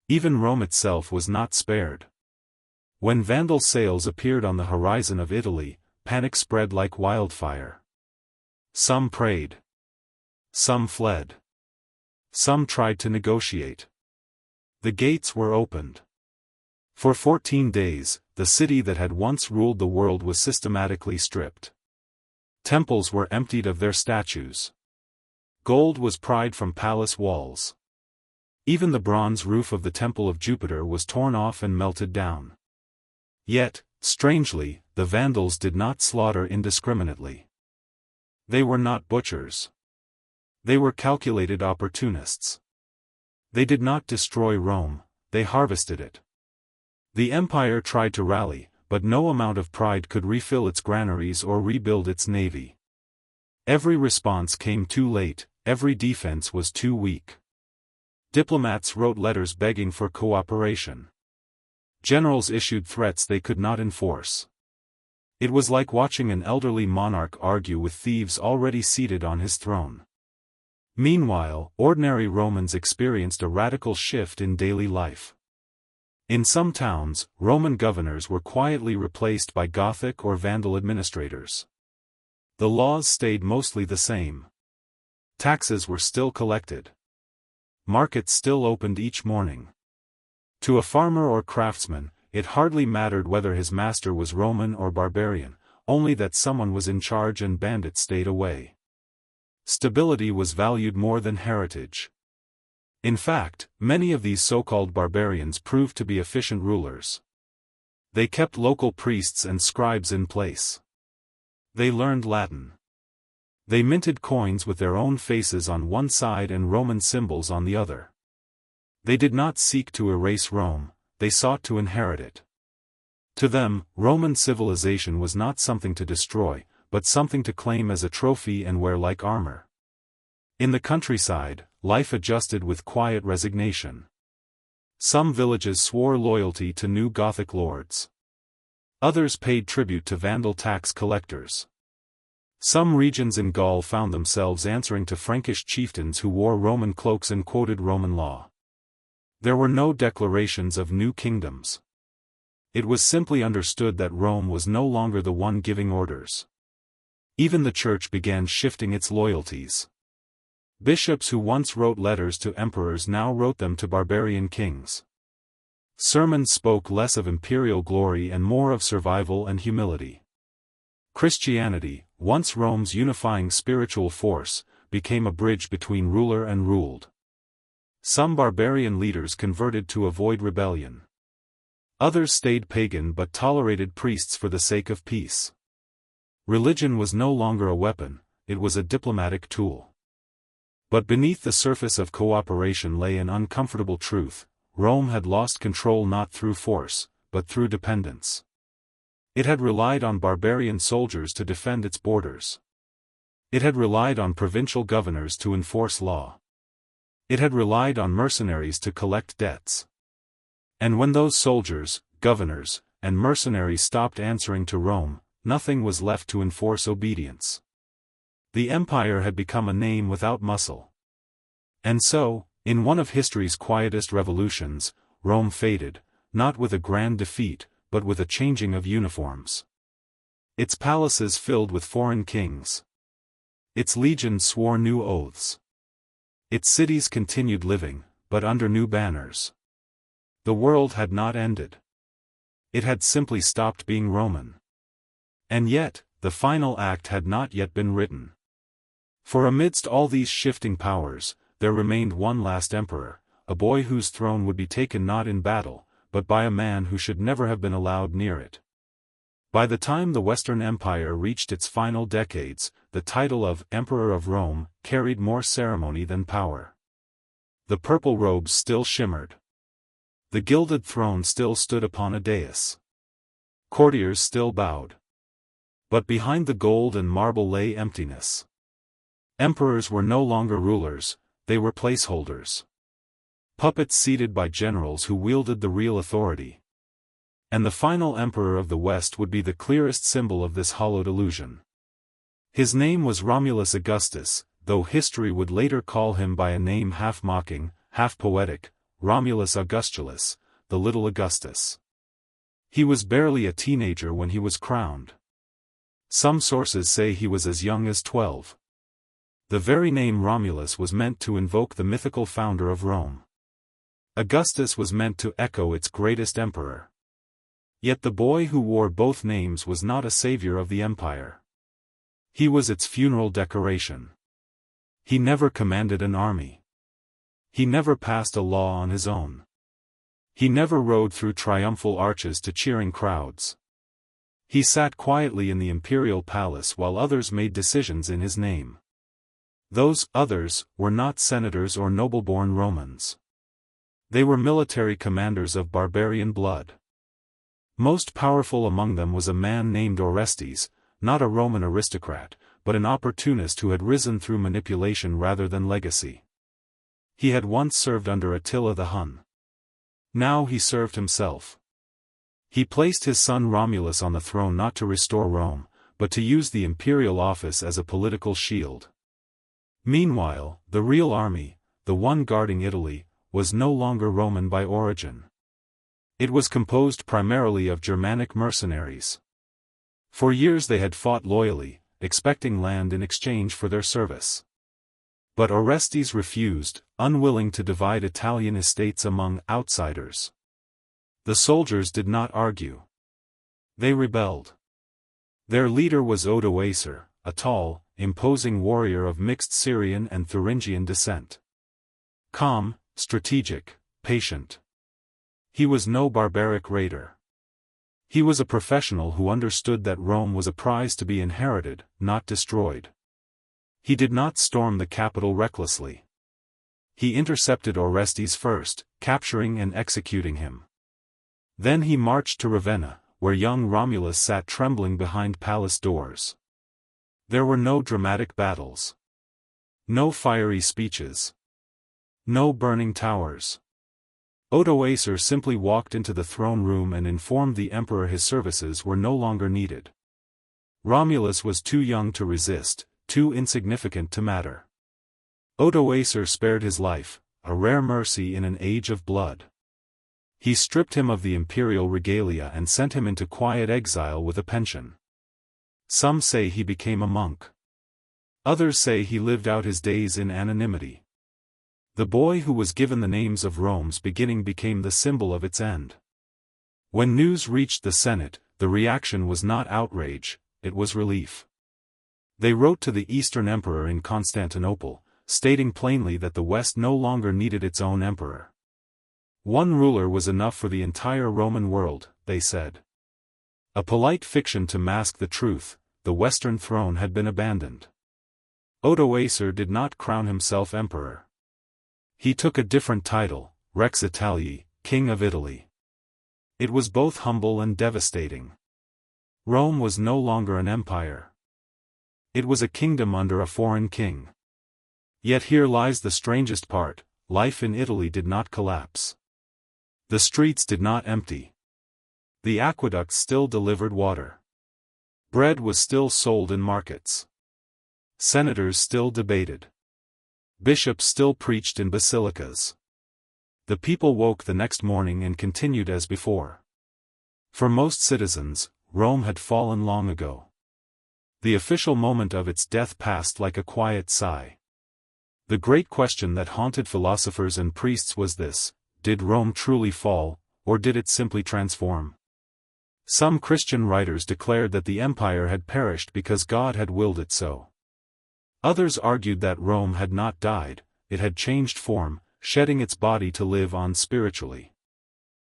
Even Rome itself was not spared. When Vandal sails appeared on the horizon of Italy, panic spread like wildfire. Some prayed. Some fled. Some tried to negotiate. The gates were opened. For 14 days, the city that had once ruled the world was systematically stripped. Temples were emptied of their statues. Gold was pried from palace walls. Even the bronze roof of the Temple of Jupiter was torn off and melted down. Yet, strangely, the Vandals did not slaughter indiscriminately. They were not butchers. They were calculated opportunists. They did not destroy Rome, they harvested it. The empire tried to rally, but no amount of pride could refill its granaries or rebuild its navy. Every response came too late, every defense was too weak. Diplomats wrote letters begging for cooperation. Generals issued threats they could not enforce. It was like watching an elderly monarch argue with thieves already seated on his throne. Meanwhile, ordinary Romans experienced a radical shift in daily life. In some towns, Roman governors were quietly replaced by Gothic or Vandal administrators. The laws stayed mostly the same. Taxes were still collected. Markets still opened each morning. To a farmer or craftsman, it hardly mattered whether his master was Roman or barbarian, only that someone was in charge and bandits stayed away. Stability was valued more than heritage. In fact, many of these so-called barbarians proved to be efficient rulers. They kept local priests and scribes in place. They learned Latin. They minted coins with their own faces on one side and Roman symbols on the other. They did not seek to erase Rome, they sought to inherit it. To them, Roman civilization was not something to destroy, but something to claim as a trophy and wear like armor. In the countryside, life adjusted with quiet resignation. Some villages swore loyalty to new Gothic lords. Others paid tribute to Vandal tax collectors. Some regions in Gaul found themselves answering to Frankish chieftains who wore Roman cloaks and quoted Roman law. There were no declarations of new kingdoms. It was simply understood that Rome was no longer the one giving orders. Even the church began shifting its loyalties. Bishops who once wrote letters to emperors now wrote them to barbarian kings. Sermons spoke less of imperial glory and more of survival and humility. Christianity, once Rome's unifying spiritual force, became a bridge between ruler and ruled. Some barbarian leaders converted to avoid rebellion. Others stayed pagan but tolerated priests for the sake of peace. Religion was no longer a weapon, it was a diplomatic tool. But beneath the surface of cooperation lay an uncomfortable truth: Rome had lost control not through force, but through dependence. It had relied on barbarian soldiers to defend its borders. It had relied on provincial governors to enforce law. It had relied on mercenaries to collect debts. And when those soldiers, governors, and mercenaries stopped answering to Rome, nothing was left to enforce obedience. The empire had become a name without muscle. And so, in one of history's quietest revolutions, Rome faded, not with a grand defeat, but with a changing of uniforms. Its palaces filled with foreign kings. Its legions swore new oaths. Its cities continued living, but under new banners. The world had not ended. It had simply stopped being Roman. And yet, the final act had not yet been written. For amidst all these shifting powers, there remained one last emperor, a boy whose throne would be taken not in battle, but by a man who should never have been allowed near it. By the time the Western Empire reached its final decades, the title of Emperor of Rome carried more ceremony than power. The purple robes still shimmered. The gilded throne still stood upon a dais. Courtiers still bowed. But behind the gold and marble lay emptiness. Emperors were no longer rulers, they were placeholders. Puppets seated by generals who wielded the real authority. And the final emperor of the West would be the clearest symbol of this hollowed illusion. His name was Romulus Augustus, though history would later call him by a name half mocking, half poetic, Romulus Augustulus, the little Augustus. He was barely a teenager when he was crowned. Some sources say he was as young as 12. The very name Romulus was meant to invoke the mythical founder of Rome. Augustus was meant to echo its greatest emperor. Yet the boy who wore both names was not a savior of the empire. He was its funeral decoration. He never commanded an army. He never passed a law on his own. He never rode through triumphal arches to cheering crowds. He sat quietly in the imperial palace while others made decisions in his name. Those others were not senators or noble-born Romans. They were military commanders of barbarian blood. Most powerful among them was a man named Orestes, not a Roman aristocrat, but an opportunist who had risen through manipulation rather than legacy. He had once served under Attila the Hun. Now he served himself. He placed his son Romulus on the throne not to restore Rome, but to use the imperial office as a political shield. Meanwhile, the real army, the one guarding Italy, was no longer Roman by origin. It was composed primarily of Germanic mercenaries. For years they had fought loyally, expecting land in exchange for their service. But Orestes refused, unwilling to divide Italian estates among outsiders. The soldiers did not argue. They rebelled. Their leader was Odoacer, a tall, imposing warrior of mixed Syrian and Thuringian descent. Calm, strategic, patient. He was no barbaric raider. He was a professional who understood that Rome was a prize to be inherited, not destroyed. He did not storm the capital recklessly. He intercepted Orestes first, capturing and executing him. Then he marched to Ravenna, where young Romulus sat trembling behind palace doors. There were no dramatic battles. No fiery speeches. No burning towers. Odoacer simply walked into the throne room and informed the emperor his services were no longer needed. Romulus was too young to resist, too insignificant to matter. Odoacer spared his life, a rare mercy in an age of blood. He stripped him of the imperial regalia and sent him into quiet exile with a pension. Some say he became a monk. Others say he lived out his days in anonymity. The boy who was given the names of Rome's beginning became the symbol of its end. When news reached the Senate, the reaction was not outrage, it was relief. They wrote to the Eastern Emperor in Constantinople, stating plainly that the West no longer needed its own emperor. One ruler was enough for the entire Roman world, they said. A polite fiction to mask the truth, the Western throne had been abandoned. Odoacer did not crown himself emperor. He took a different title, Rex Italii, King of Italy. It was both humble and devastating. Rome was no longer an empire. It was a kingdom under a foreign king. Yet here lies the strangest part, life in Italy did not collapse. The streets did not empty. The aqueducts still delivered water. Bread was still sold in markets. Senators still debated. Bishops still preached in basilicas. The people woke the next morning and continued as before. For most citizens, Rome had fallen long ago. The official moment of its death passed like a quiet sigh. The great question that haunted philosophers and priests was this: did Rome truly fall, or did it simply transform? Some Christian writers declared that the empire had perished because God had willed it so. Others argued that Rome had not died, it had changed form, shedding its body to live on spiritually.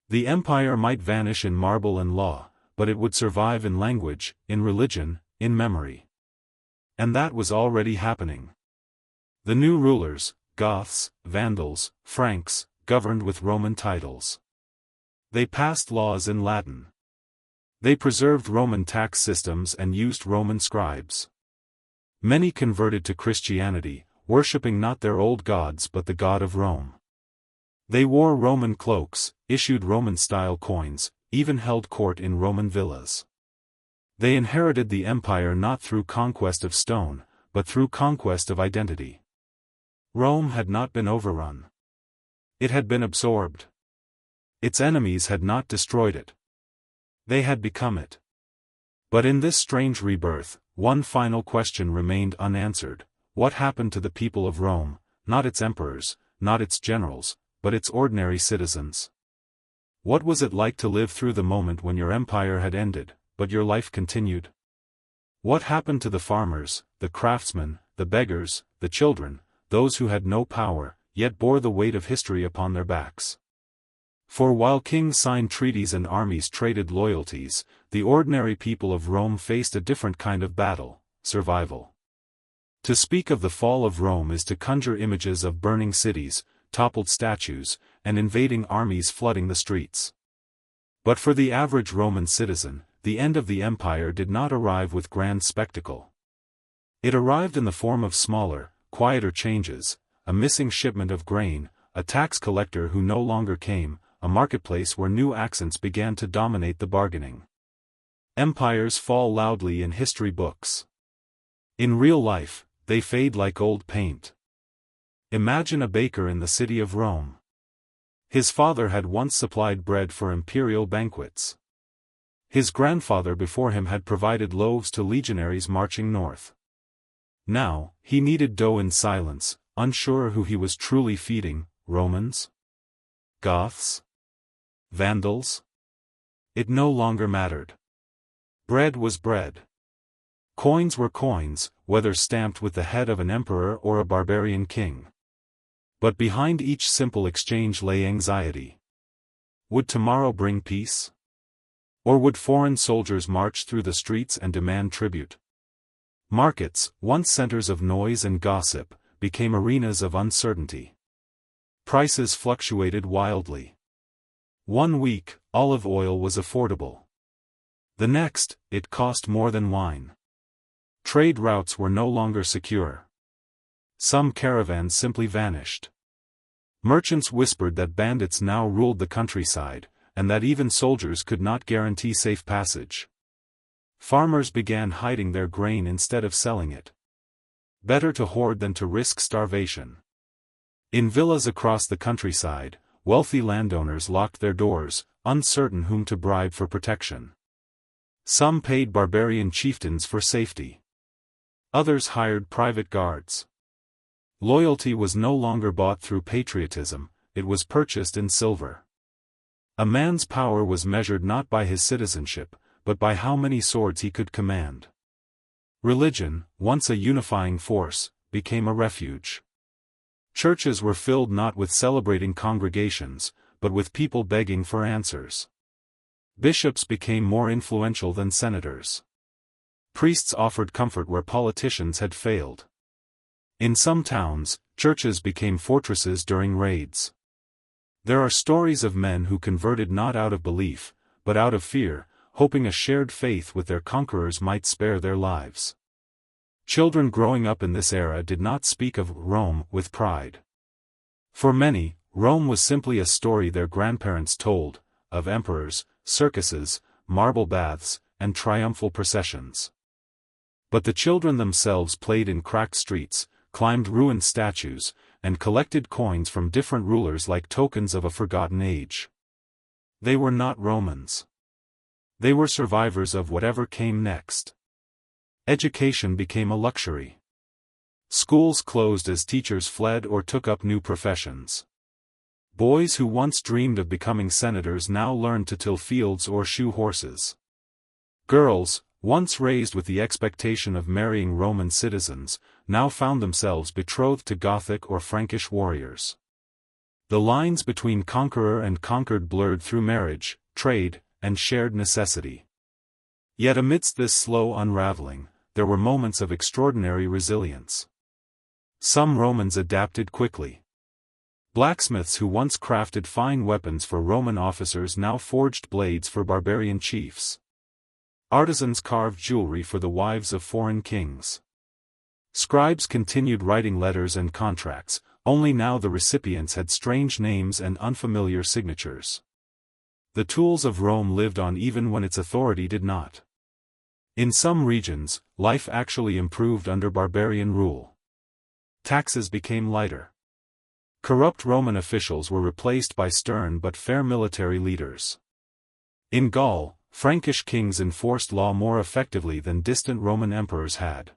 The empire might vanish in marble and law, but it would survive in language, in religion, in memory. And that was already happening. The new rulers, Goths, Vandals, Franks, governed with Roman titles. They passed laws in Latin. They preserved Roman tax systems and used Roman scribes. Many converted to Christianity, worshipping not their old gods but the God of Rome. They wore Roman cloaks, issued Roman-style coins, even held court in Roman villas. They inherited the empire not through conquest of stone, but through conquest of identity. Rome had not been overrun. It had been absorbed. Its enemies had not destroyed it. They had become it. But in this strange rebirth, one final question remained unanswered. What happened to the people of Rome, not its emperors, not its generals, but its ordinary citizens? What was it like to live through the moment when your empire had ended, but your life continued? What happened to the farmers, the craftsmen, the beggars, the children, those who had no power, yet bore the weight of history upon their backs? For while kings signed treaties and armies traded loyalties, the ordinary people of Rome faced a different kind of battle: survival. To speak of the fall of Rome is to conjure images of burning cities, toppled statues, and invading armies flooding the streets. But for the average Roman citizen, the end of the empire did not arrive with grand spectacle. It arrived in the form of smaller, quieter changes: a missing shipment of grain, a tax collector who no longer came, a marketplace where new accents began to dominate the bargaining. Empires fall loudly in history books. In real life, they fade like old paint. Imagine a baker in the city of Rome. His father had once supplied bread for imperial banquets. His grandfather before him had provided loaves to legionaries marching north. Now, he kneaded dough in silence, unsure who he was truly feeding: Romans? Goths? Vandals? It no longer mattered. Bread was bread. Coins were coins, whether stamped with the head of an emperor or a barbarian king. But behind each simple exchange lay anxiety. Would tomorrow bring peace? Or would foreign soldiers march through the streets and demand tribute? Markets, once centers of noise and gossip, became arenas of uncertainty. Prices fluctuated wildly. One week, olive oil was affordable. The next, it cost more than wine. Trade routes were no longer secure. Some caravans simply vanished. Merchants whispered that bandits now ruled the countryside, and that even soldiers could not guarantee safe passage. Farmers began hiding their grain instead of selling it. Better to hoard than to risk starvation. In villas across the countryside, wealthy landowners locked their doors, uncertain whom to bribe for protection. Some paid barbarian chieftains for safety. Others hired private guards. Loyalty was no longer bought through patriotism, it was purchased in silver. A man's power was measured not by his citizenship, but by how many swords he could command. Religion, once a unifying force, became a refuge. Churches were filled not with celebrating congregations, but with people begging for answers. Bishops became more influential than senators. Priests offered comfort where politicians had failed. In some towns, churches became fortresses during raids. There are stories of men who converted not out of belief, but out of fear, hoping a shared faith with their conquerors might spare their lives. Children growing up in this era did not speak of Rome with pride. For many, Rome was simply a story their grandparents told, of emperors, circuses, marble baths, and triumphal processions. But the children themselves played in cracked streets, climbed ruined statues, and collected coins from different rulers like tokens of a forgotten age. They were not Romans. They were survivors of whatever came next. Education became a luxury. Schools closed as teachers fled or took up new professions. Boys who once dreamed of becoming senators now learned to till fields or shoe horses. Girls, once raised with the expectation of marrying Roman citizens, now found themselves betrothed to Gothic or Frankish warriors. The lines between conqueror and conquered blurred through marriage, trade, and shared necessity. Yet amidst this slow unraveling, there were moments of extraordinary resilience. Some Romans adapted quickly. Blacksmiths who once crafted fine weapons for Roman officers now forged blades for barbarian chiefs. Artisans carved jewelry for the wives of foreign kings. Scribes continued writing letters and contracts, only now the recipients had strange names and unfamiliar signatures. The tools of Rome lived on even when its authority did not. In some regions, life actually improved under barbarian rule. Taxes became lighter. Corrupt Roman officials were replaced by stern but fair military leaders. In Gaul, Frankish kings enforced law more effectively than distant Roman emperors had.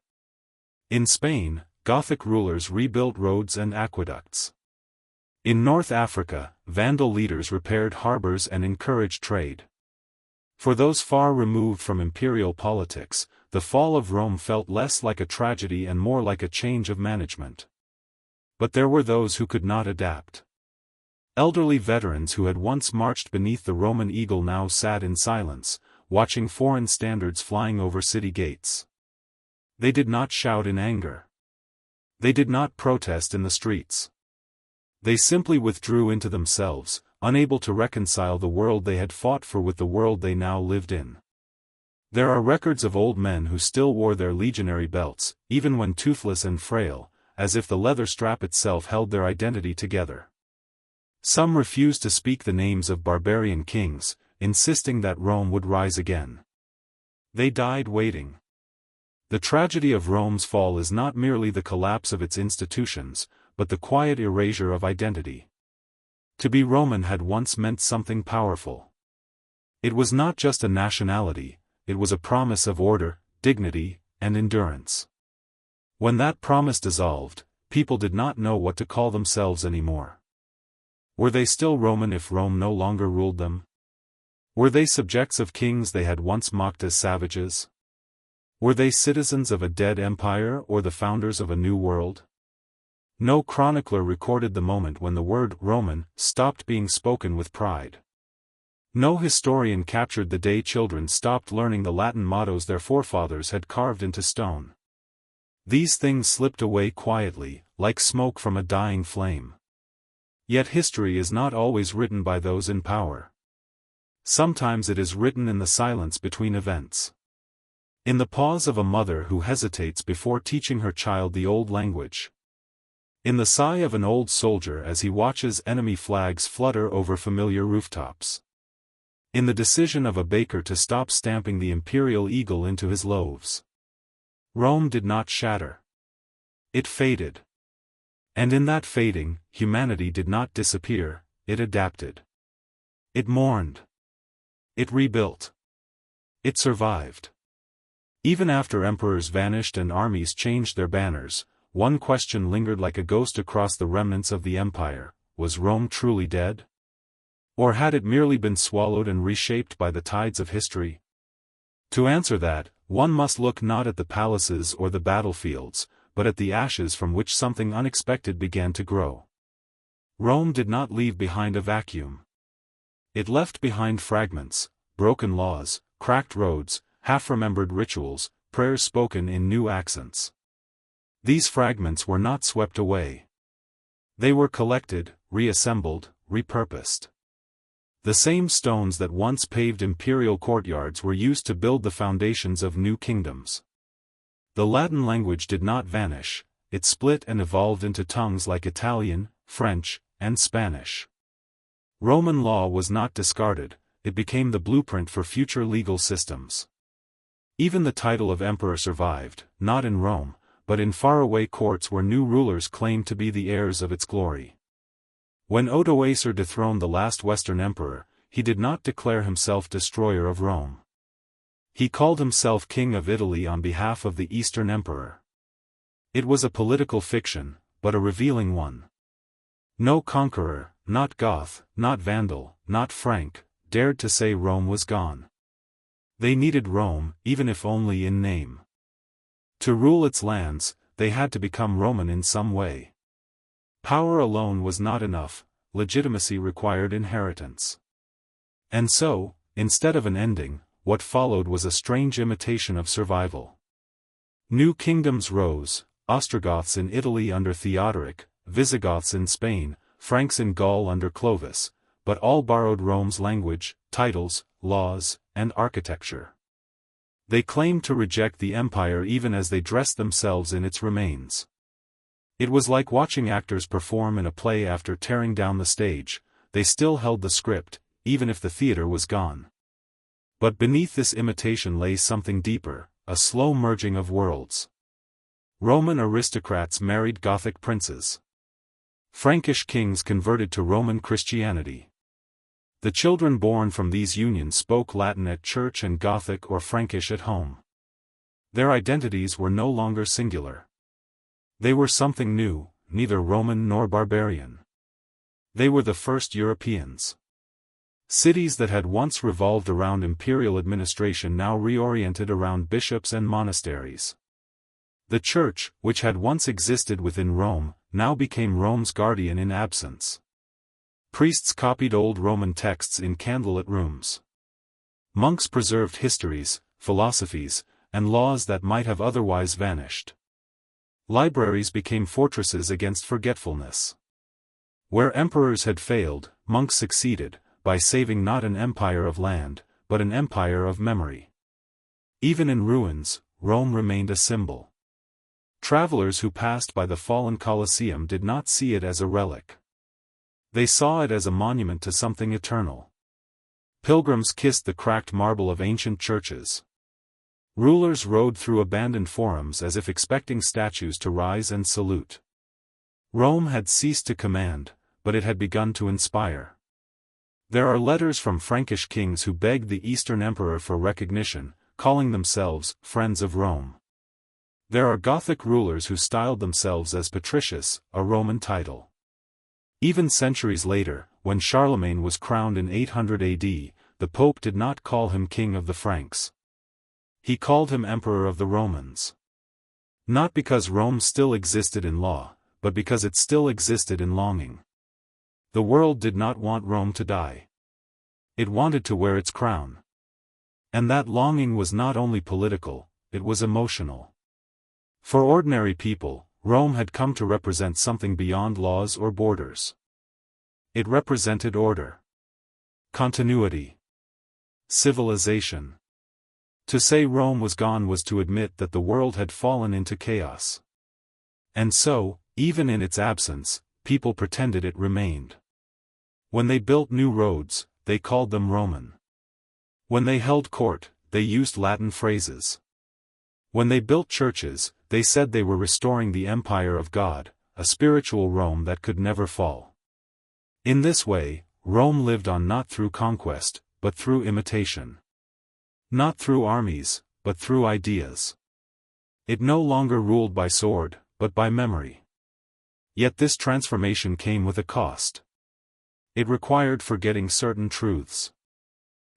In Spain, Gothic rulers rebuilt roads and aqueducts. In North Africa, Vandal leaders repaired harbors and encouraged trade. For those far removed from imperial politics, the fall of Rome felt less like a tragedy and more like a change of management. But there were those who could not adapt. Elderly veterans who had once marched beneath the Roman eagle now sat in silence, watching foreign standards flying over city gates. They did not shout in anger. They did not protest in the streets. They simply withdrew into themselves, unable to reconcile the world they had fought for with the world they now lived in. There are records of old men who still wore their legionary belts, even when toothless and frail, as if the leather strap itself held their identity together. Some refused to speak the names of barbarian kings, insisting that Rome would rise again. They died waiting. The tragedy of Rome's fall is not merely the collapse of its institutions, but the quiet erasure of identity. To be Roman had once meant something powerful. It was not just a nationality, it was a promise of order, dignity, and endurance. When that promise dissolved, people did not know what to call themselves anymore. Were they still Roman if Rome no longer ruled them? Were they subjects of kings they had once mocked as savages? Were they citizens of a dead empire or the founders of a new world? No chronicler recorded the moment when the word Roman stopped being spoken with pride. No historian captured the day children stopped learning the Latin mottos their forefathers had carved into stone. These things slipped away quietly, like smoke from a dying flame. Yet history is not always written by those in power. Sometimes it is written in the silence between events. In the pause of a mother who hesitates before teaching her child the old language. In the sigh of an old soldier as he watches enemy flags flutter over familiar rooftops. In the decision of a baker to stop stamping the imperial eagle into his loaves. Rome did not shatter. It faded. And in that fading, humanity did not disappear, it adapted. It mourned. It rebuilt. It survived. Even after emperors vanished and armies changed their banners, one question lingered like a ghost across the remnants of the empire: was Rome truly dead? Or had it merely been swallowed and reshaped by the tides of history? To answer that, one must look not at the palaces or the battlefields, but at the ashes from which something unexpected began to grow. Rome did not leave behind a vacuum. It left behind fragments, broken laws, cracked roads, half-remembered rituals, prayers spoken in new accents. These fragments were not swept away. They were collected, reassembled, repurposed. The same stones that once paved imperial courtyards were used to build the foundations of new kingdoms. The Latin language did not vanish, it split and evolved into tongues like Italian, French, and Spanish. Roman law was not discarded, it became the blueprint for future legal systems. Even the title of emperor survived, not in Rome, but in faraway courts where new rulers claimed to be the heirs of its glory. When Odoacer dethroned the last Western emperor, he did not declare himself destroyer of Rome. He called himself king of Italy on behalf of the Eastern emperor. It was a political fiction, but a revealing one. No conqueror, not Goth, not Vandal, not Frank, dared to say Rome was gone. They needed Rome, even if only in name. To rule its lands, they had to become Roman in some way. Power alone was not enough, legitimacy required inheritance. And so, instead of an ending, what followed was a strange imitation of survival. New kingdoms rose, Ostrogoths in Italy under Theodoric, Visigoths in Spain, Franks in Gaul under Clovis, but all borrowed Rome's language, titles, laws, and architecture. They claimed to reject the empire even as they dressed themselves in its remains. It was like watching actors perform in a play after tearing down the stage, they still held the script, even if the theater was gone. But beneath this imitation lay something deeper, a slow merging of worlds. Roman aristocrats married Gothic princes. Frankish kings converted to Roman Christianity. The children born from these unions spoke Latin at church and Gothic or Frankish at home. Their identities were no longer singular. They were something new, neither Roman nor barbarian. They were the first Europeans. Cities that had once revolved around imperial administration now reoriented around bishops and monasteries. The Church, which had once existed within Rome, now became Rome's guardian in absence. Priests copied old Roman texts in candlelit rooms. Monks preserved histories, philosophies, and laws that might have otherwise vanished. Libraries became fortresses against forgetfulness. Where emperors had failed, monks succeeded, by saving not an empire of land, but an empire of memory. Even in ruins, Rome remained a symbol. Travelers who passed by the fallen Colosseum did not see it as a relic. They saw it as a monument to something eternal. Pilgrims kissed the cracked marble of ancient churches. Rulers rode through abandoned forums as if expecting statues to rise and salute. Rome had ceased to command, but it had begun to inspire. There are letters from Frankish kings who begged the Eastern emperor for recognition, calling themselves friends of Rome. There are Gothic rulers who styled themselves as patricius, a Roman title. Even centuries later, when Charlemagne was crowned in 800 AD, the Pope did not call him King of the Franks. He called him Emperor of the Romans. Not because Rome still existed in law, but because it still existed in longing. The world did not want Rome to die. It wanted to wear its crown. And that longing was not only political, it was emotional. For ordinary people, Rome had come to represent something beyond laws or borders. It represented order, continuity, civilization. To say Rome was gone was to admit that the world had fallen into chaos. And so, even in its absence, people pretended it remained. When they built new roads, they called them Roman. When they held court, they used Latin phrases. When they built churches, they said they were restoring the empire of God, a spiritual Rome that could never fall. In this way, Rome lived on not through conquest, but through imitation. Not through armies, but through ideas. It no longer ruled by sword, but by memory. Yet this transformation came with a cost. It required forgetting certain truths.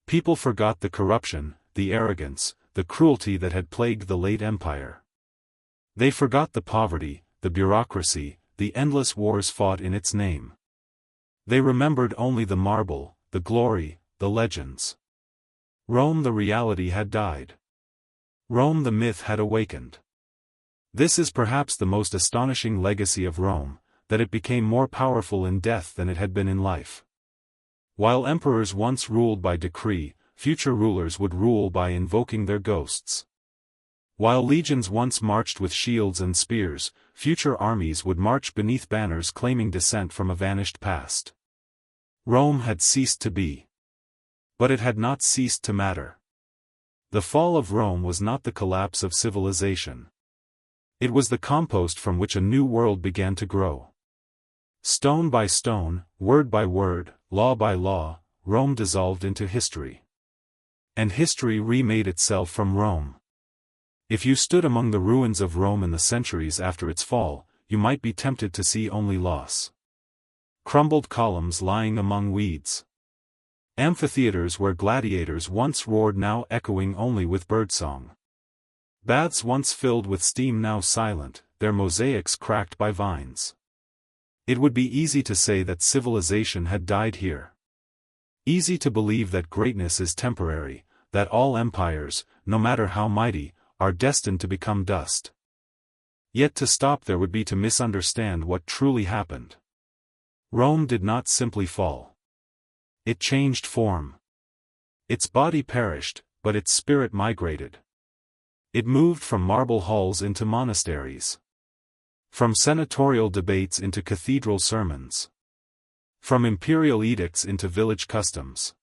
People forgot the corruption, the arrogance, the cruelty that had plagued the late empire. They forgot the poverty, the bureaucracy, the endless wars fought in its name. They remembered only the marble, the glory, the legends. Rome the reality had died. Rome the myth had awakened. This is perhaps the most astonishing legacy of Rome, that it became more powerful in death than it had been in life. While emperors once ruled by decree, future rulers would rule by invoking their ghosts. While legions once marched with shields and spears, future armies would march beneath banners claiming descent from a vanished past. Rome had ceased to be. But it had not ceased to matter. The fall of Rome was not the collapse of civilization. It was the compost from which a new world began to grow. Stone by stone, word by word, law by law, Rome dissolved into history. And history remade itself from Rome. If you stood among the ruins of Rome in the centuries after its fall, you might be tempted to see only loss. Crumbled columns lying among weeds. Amphitheaters where gladiators once roared now echoing only with birdsong. Baths once filled with steam now silent, their mosaics cracked by vines. It would be easy to say that civilization had died here. Easy to believe that greatness is temporary, that all empires, no matter how mighty, are destined to become dust. Yet to stop there would be to misunderstand what truly happened. Rome did not simply fall. It changed form. Its body perished, but its spirit migrated. It moved from marble halls into monasteries. From senatorial debates into cathedral sermons. From imperial edicts into village customs.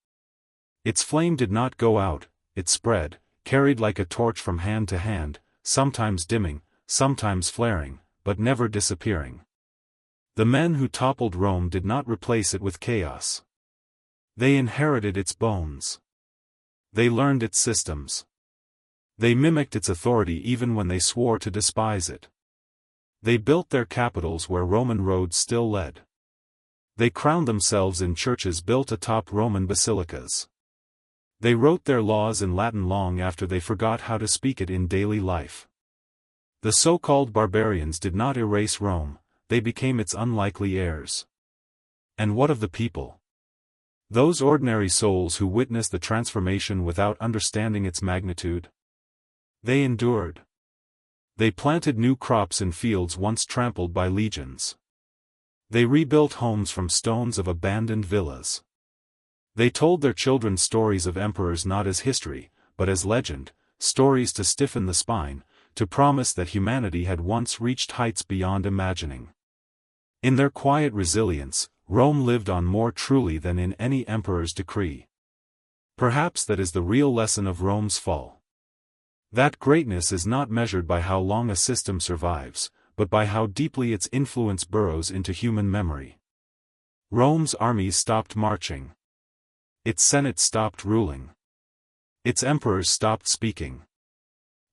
Its flame did not go out, it spread, carried like a torch from hand to hand, sometimes dimming, sometimes flaring, but never disappearing. The men who toppled Rome did not replace it with chaos. They inherited its bones. They learned its systems. They mimicked its authority even when they swore to despise it. They built their capitals where Roman roads still led. They crowned themselves in churches built atop Roman basilicas. They wrote their laws in Latin long after they forgot how to speak it in daily life. The so-called barbarians did not erase Rome, they became its unlikely heirs. And what of the people? Those ordinary souls who witnessed the transformation without understanding its magnitude? They endured. They planted new crops in fields once trampled by legions. They rebuilt homes from stones of abandoned villas. They told their children stories of emperors not as history, but as legend, stories to stiffen the spine, to promise that humanity had once reached heights beyond imagining. In their quiet resilience, Rome lived on more truly than in any emperor's decree. Perhaps that is the real lesson of Rome's fall. That greatness is not measured by how long a system survives, but by how deeply its influence burrows into human memory. Rome's armies stopped marching. Its senate stopped ruling. Its emperors stopped speaking.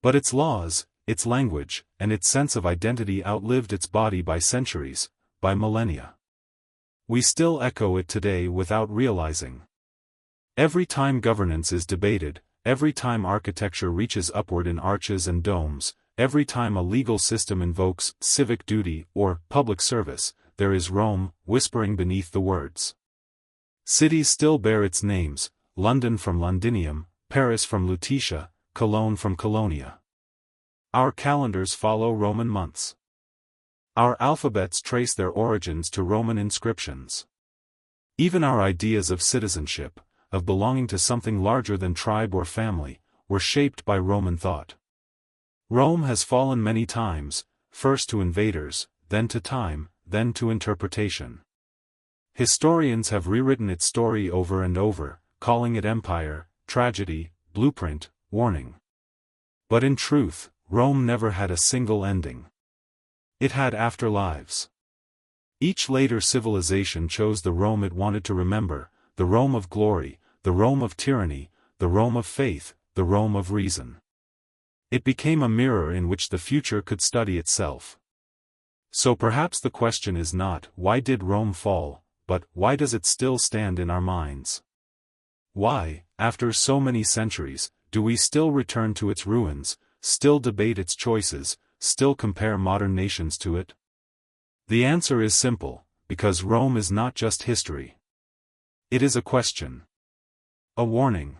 But its laws, its language, and its sense of identity outlived its body by centuries, by millennia. We still echo it today without realizing. Every time governance is debated, every time architecture reaches upward in arches and domes, every time a legal system invokes civic duty or public service, there is Rome whispering beneath the words. Cities still bear its names, London from Londinium, Paris from Lutetia, Cologne from Colonia. Our calendars follow Roman months. Our alphabets trace their origins to Roman inscriptions. Even our ideas of citizenship, of belonging to something larger than tribe or family, were shaped by Roman thought. Rome has fallen many times, first to invaders, then to time, then to interpretation. Historians have rewritten its story over and over, calling it empire, tragedy, blueprint, warning. But in truth, Rome never had a single ending. It had afterlives. Each later civilization chose the Rome it wanted to remember, the Rome of glory, the Rome of tyranny, the Rome of faith, the Rome of reason. It became a mirror in which the future could study itself. So perhaps the question is not, why did Rome fall, but why does it still stand in our minds? Why, after so many centuries, do we still return to its ruins, still debate its choices, still compare modern nations to it? The answer is simple, because Rome is not just history. It is a question. A warning.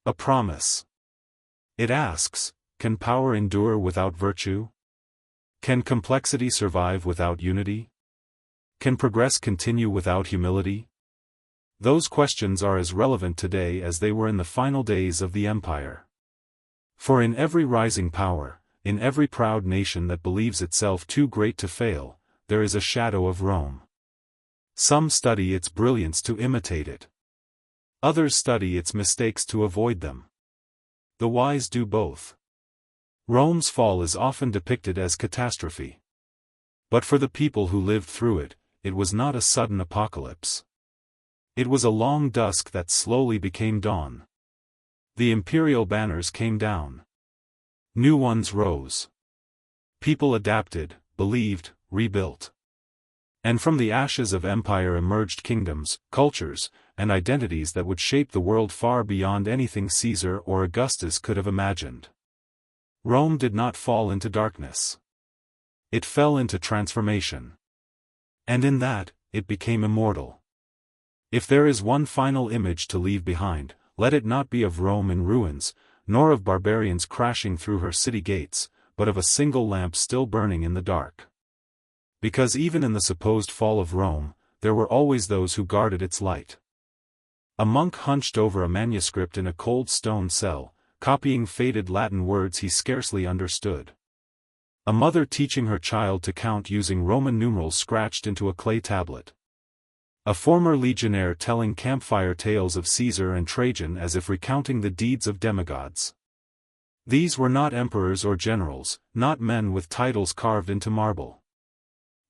A promise. It asks, can power endure without virtue? Can complexity survive without unity? Can progress continue without humility? Those questions are as relevant today as they were in the final days of the empire. For in every rising power, in every proud nation that believes itself too great to fail, there is a shadow of Rome. Some study its brilliance to imitate it. Others study its mistakes to avoid them. The wise do both. Rome's fall is often depicted as catastrophe. But for the people who lived through it, it was not a sudden apocalypse. It was a long dusk that slowly became dawn. The imperial banners came down. New ones rose. People adapted, believed, rebuilt. And from the ashes of empire emerged kingdoms, cultures, and identities that would shape the world far beyond anything Caesar or Augustus could have imagined. Rome did not fall into darkness. It fell into transformation. And in that, it became immortal. If there is one final image to leave behind, let it not be of Rome in ruins, nor of barbarians crashing through her city gates, but of a single lamp still burning in the dark. Because even in the supposed fall of Rome, there were always those who guarded its light. A monk hunched over a manuscript in a cold stone cell, copying faded Latin words he scarcely understood. A mother teaching her child to count using Roman numerals scratched into a clay tablet. A former legionnaire telling campfire tales of Caesar and Trajan as if recounting the deeds of demigods. These were not emperors or generals, not men with titles carved into marble.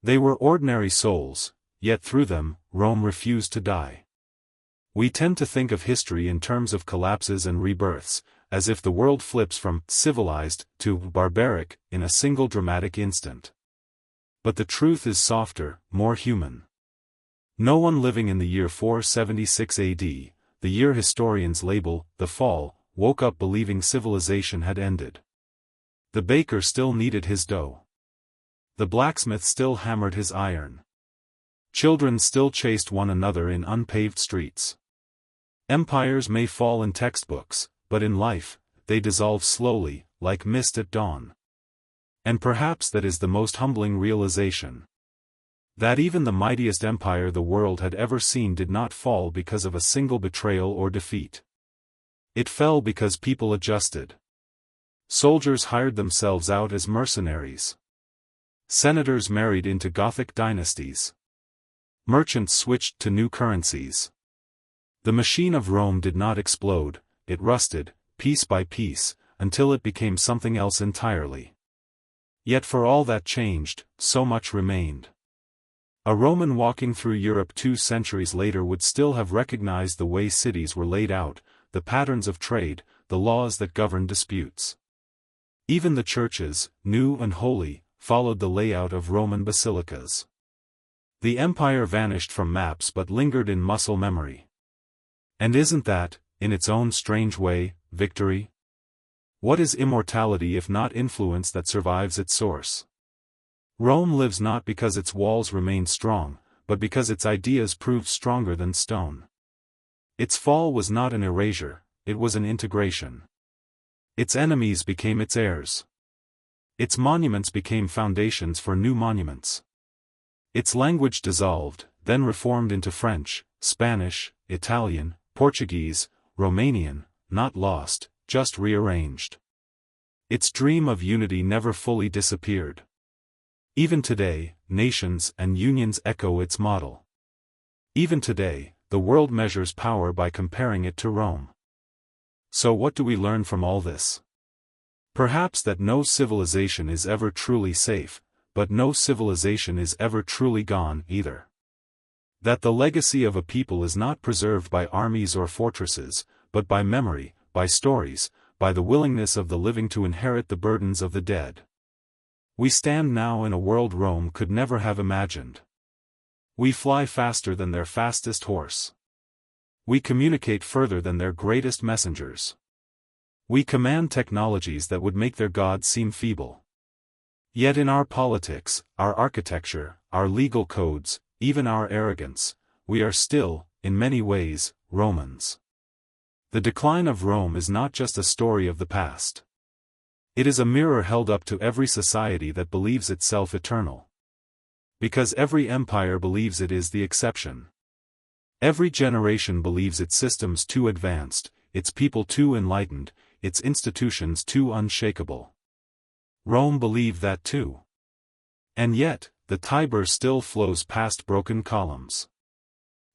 They were ordinary souls, yet through them, Rome refused to die. We tend to think of history in terms of collapses and rebirths, as if the world flips from civilized to barbaric in a single dramatic instant. But the truth is softer, more human. No one living in the year 476 AD, the year historians label the Fall, woke up believing civilization had ended. The baker still kneaded his dough. The blacksmith still hammered his iron. Children still chased one another in unpaved streets. Empires may fall in textbooks, but in life, they dissolve slowly, like mist at dawn. And perhaps that is the most humbling realization. That even the mightiest empire the world had ever seen did not fall because of a single betrayal or defeat. It fell because people adjusted. Soldiers hired themselves out as mercenaries. Senators married into Gothic dynasties. Merchants switched to new currencies. The machine of Rome did not explode, it rusted, piece by piece, until it became something else entirely. Yet for all that changed, so much remained. A Roman walking through Europe 2 centuries later would still have recognized the way cities were laid out, the patterns of trade, the laws that governed disputes. Even the churches, new and holy, followed the layout of Roman basilicas. The empire vanished from maps but lingered in muscle memory. And isn't that, in its own strange way, victory? What is immortality if not influence that survives its source? Rome lives not because its walls remain strong, but because its ideas proved stronger than stone. Its fall was not an erasure, it was an integration. Its enemies became its heirs. Its monuments became foundations for new monuments. Its language dissolved, then reformed into French, Spanish, Italian, Portuguese, Romanian, not lost, just rearranged. Its dream of unity never fully disappeared. Even today, nations and unions echo its model. Even today, the world measures power by comparing it to Rome. So what do we learn from all this? Perhaps that no civilization is ever truly safe, but no civilization is ever truly gone either. That the legacy of a people is not preserved by armies or fortresses, but by memory, by stories, by the willingness of the living to inherit the burdens of the dead. We stand now in a world Rome could never have imagined. We fly faster than their fastest horse. We communicate further than their greatest messengers. We command technologies that would make their gods seem feeble. Yet in our politics, our architecture, our legal codes, even our arrogance, we are still, in many ways, Romans. The decline of Rome is not just a story of the past. It is a mirror held up to every society that believes itself eternal. Because every empire believes it is the exception. Every generation believes its systems too advanced, its people too enlightened, its institutions too unshakable. Rome believed that too. And yet, the Tiber still flows past broken columns.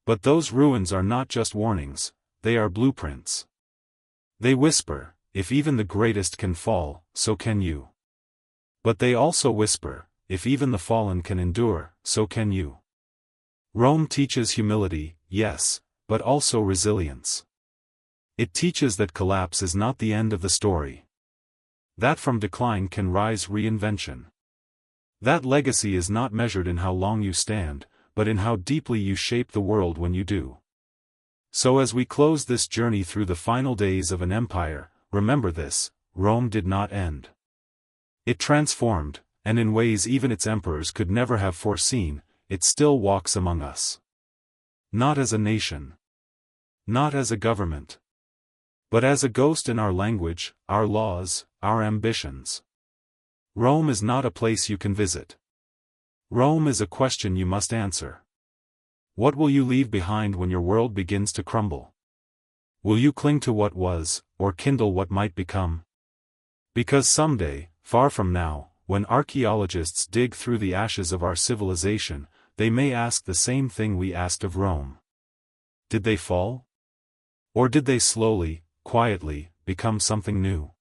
But those ruins are not just warnings, they are blueprints. They whisper, if even the greatest can fall, so can you. But they also whisper, if even the fallen can endure, so can you. Rome teaches humility, yes, but also resilience. It teaches that collapse is not the end of the story. That from decline can rise reinvention. That legacy is not measured in how long you stand, but in how deeply you shape the world when you do. So as we close this journey through the final days of an empire, remember this: Rome did not end. It transformed, and in ways even its emperors could never have foreseen, it still walks among us. Not as a nation. Not as a government. But as a ghost in our language, our laws, our ambitions. Rome is not a place you can visit. Rome is a question you must answer. What will you leave behind when your world begins to crumble? Will you cling to what was, or kindle what might become? Because someday, far from now, when archaeologists dig through the ashes of our civilization, they may ask the same thing we asked of Rome. Did they fall? Or did they slowly, quietly, become something new?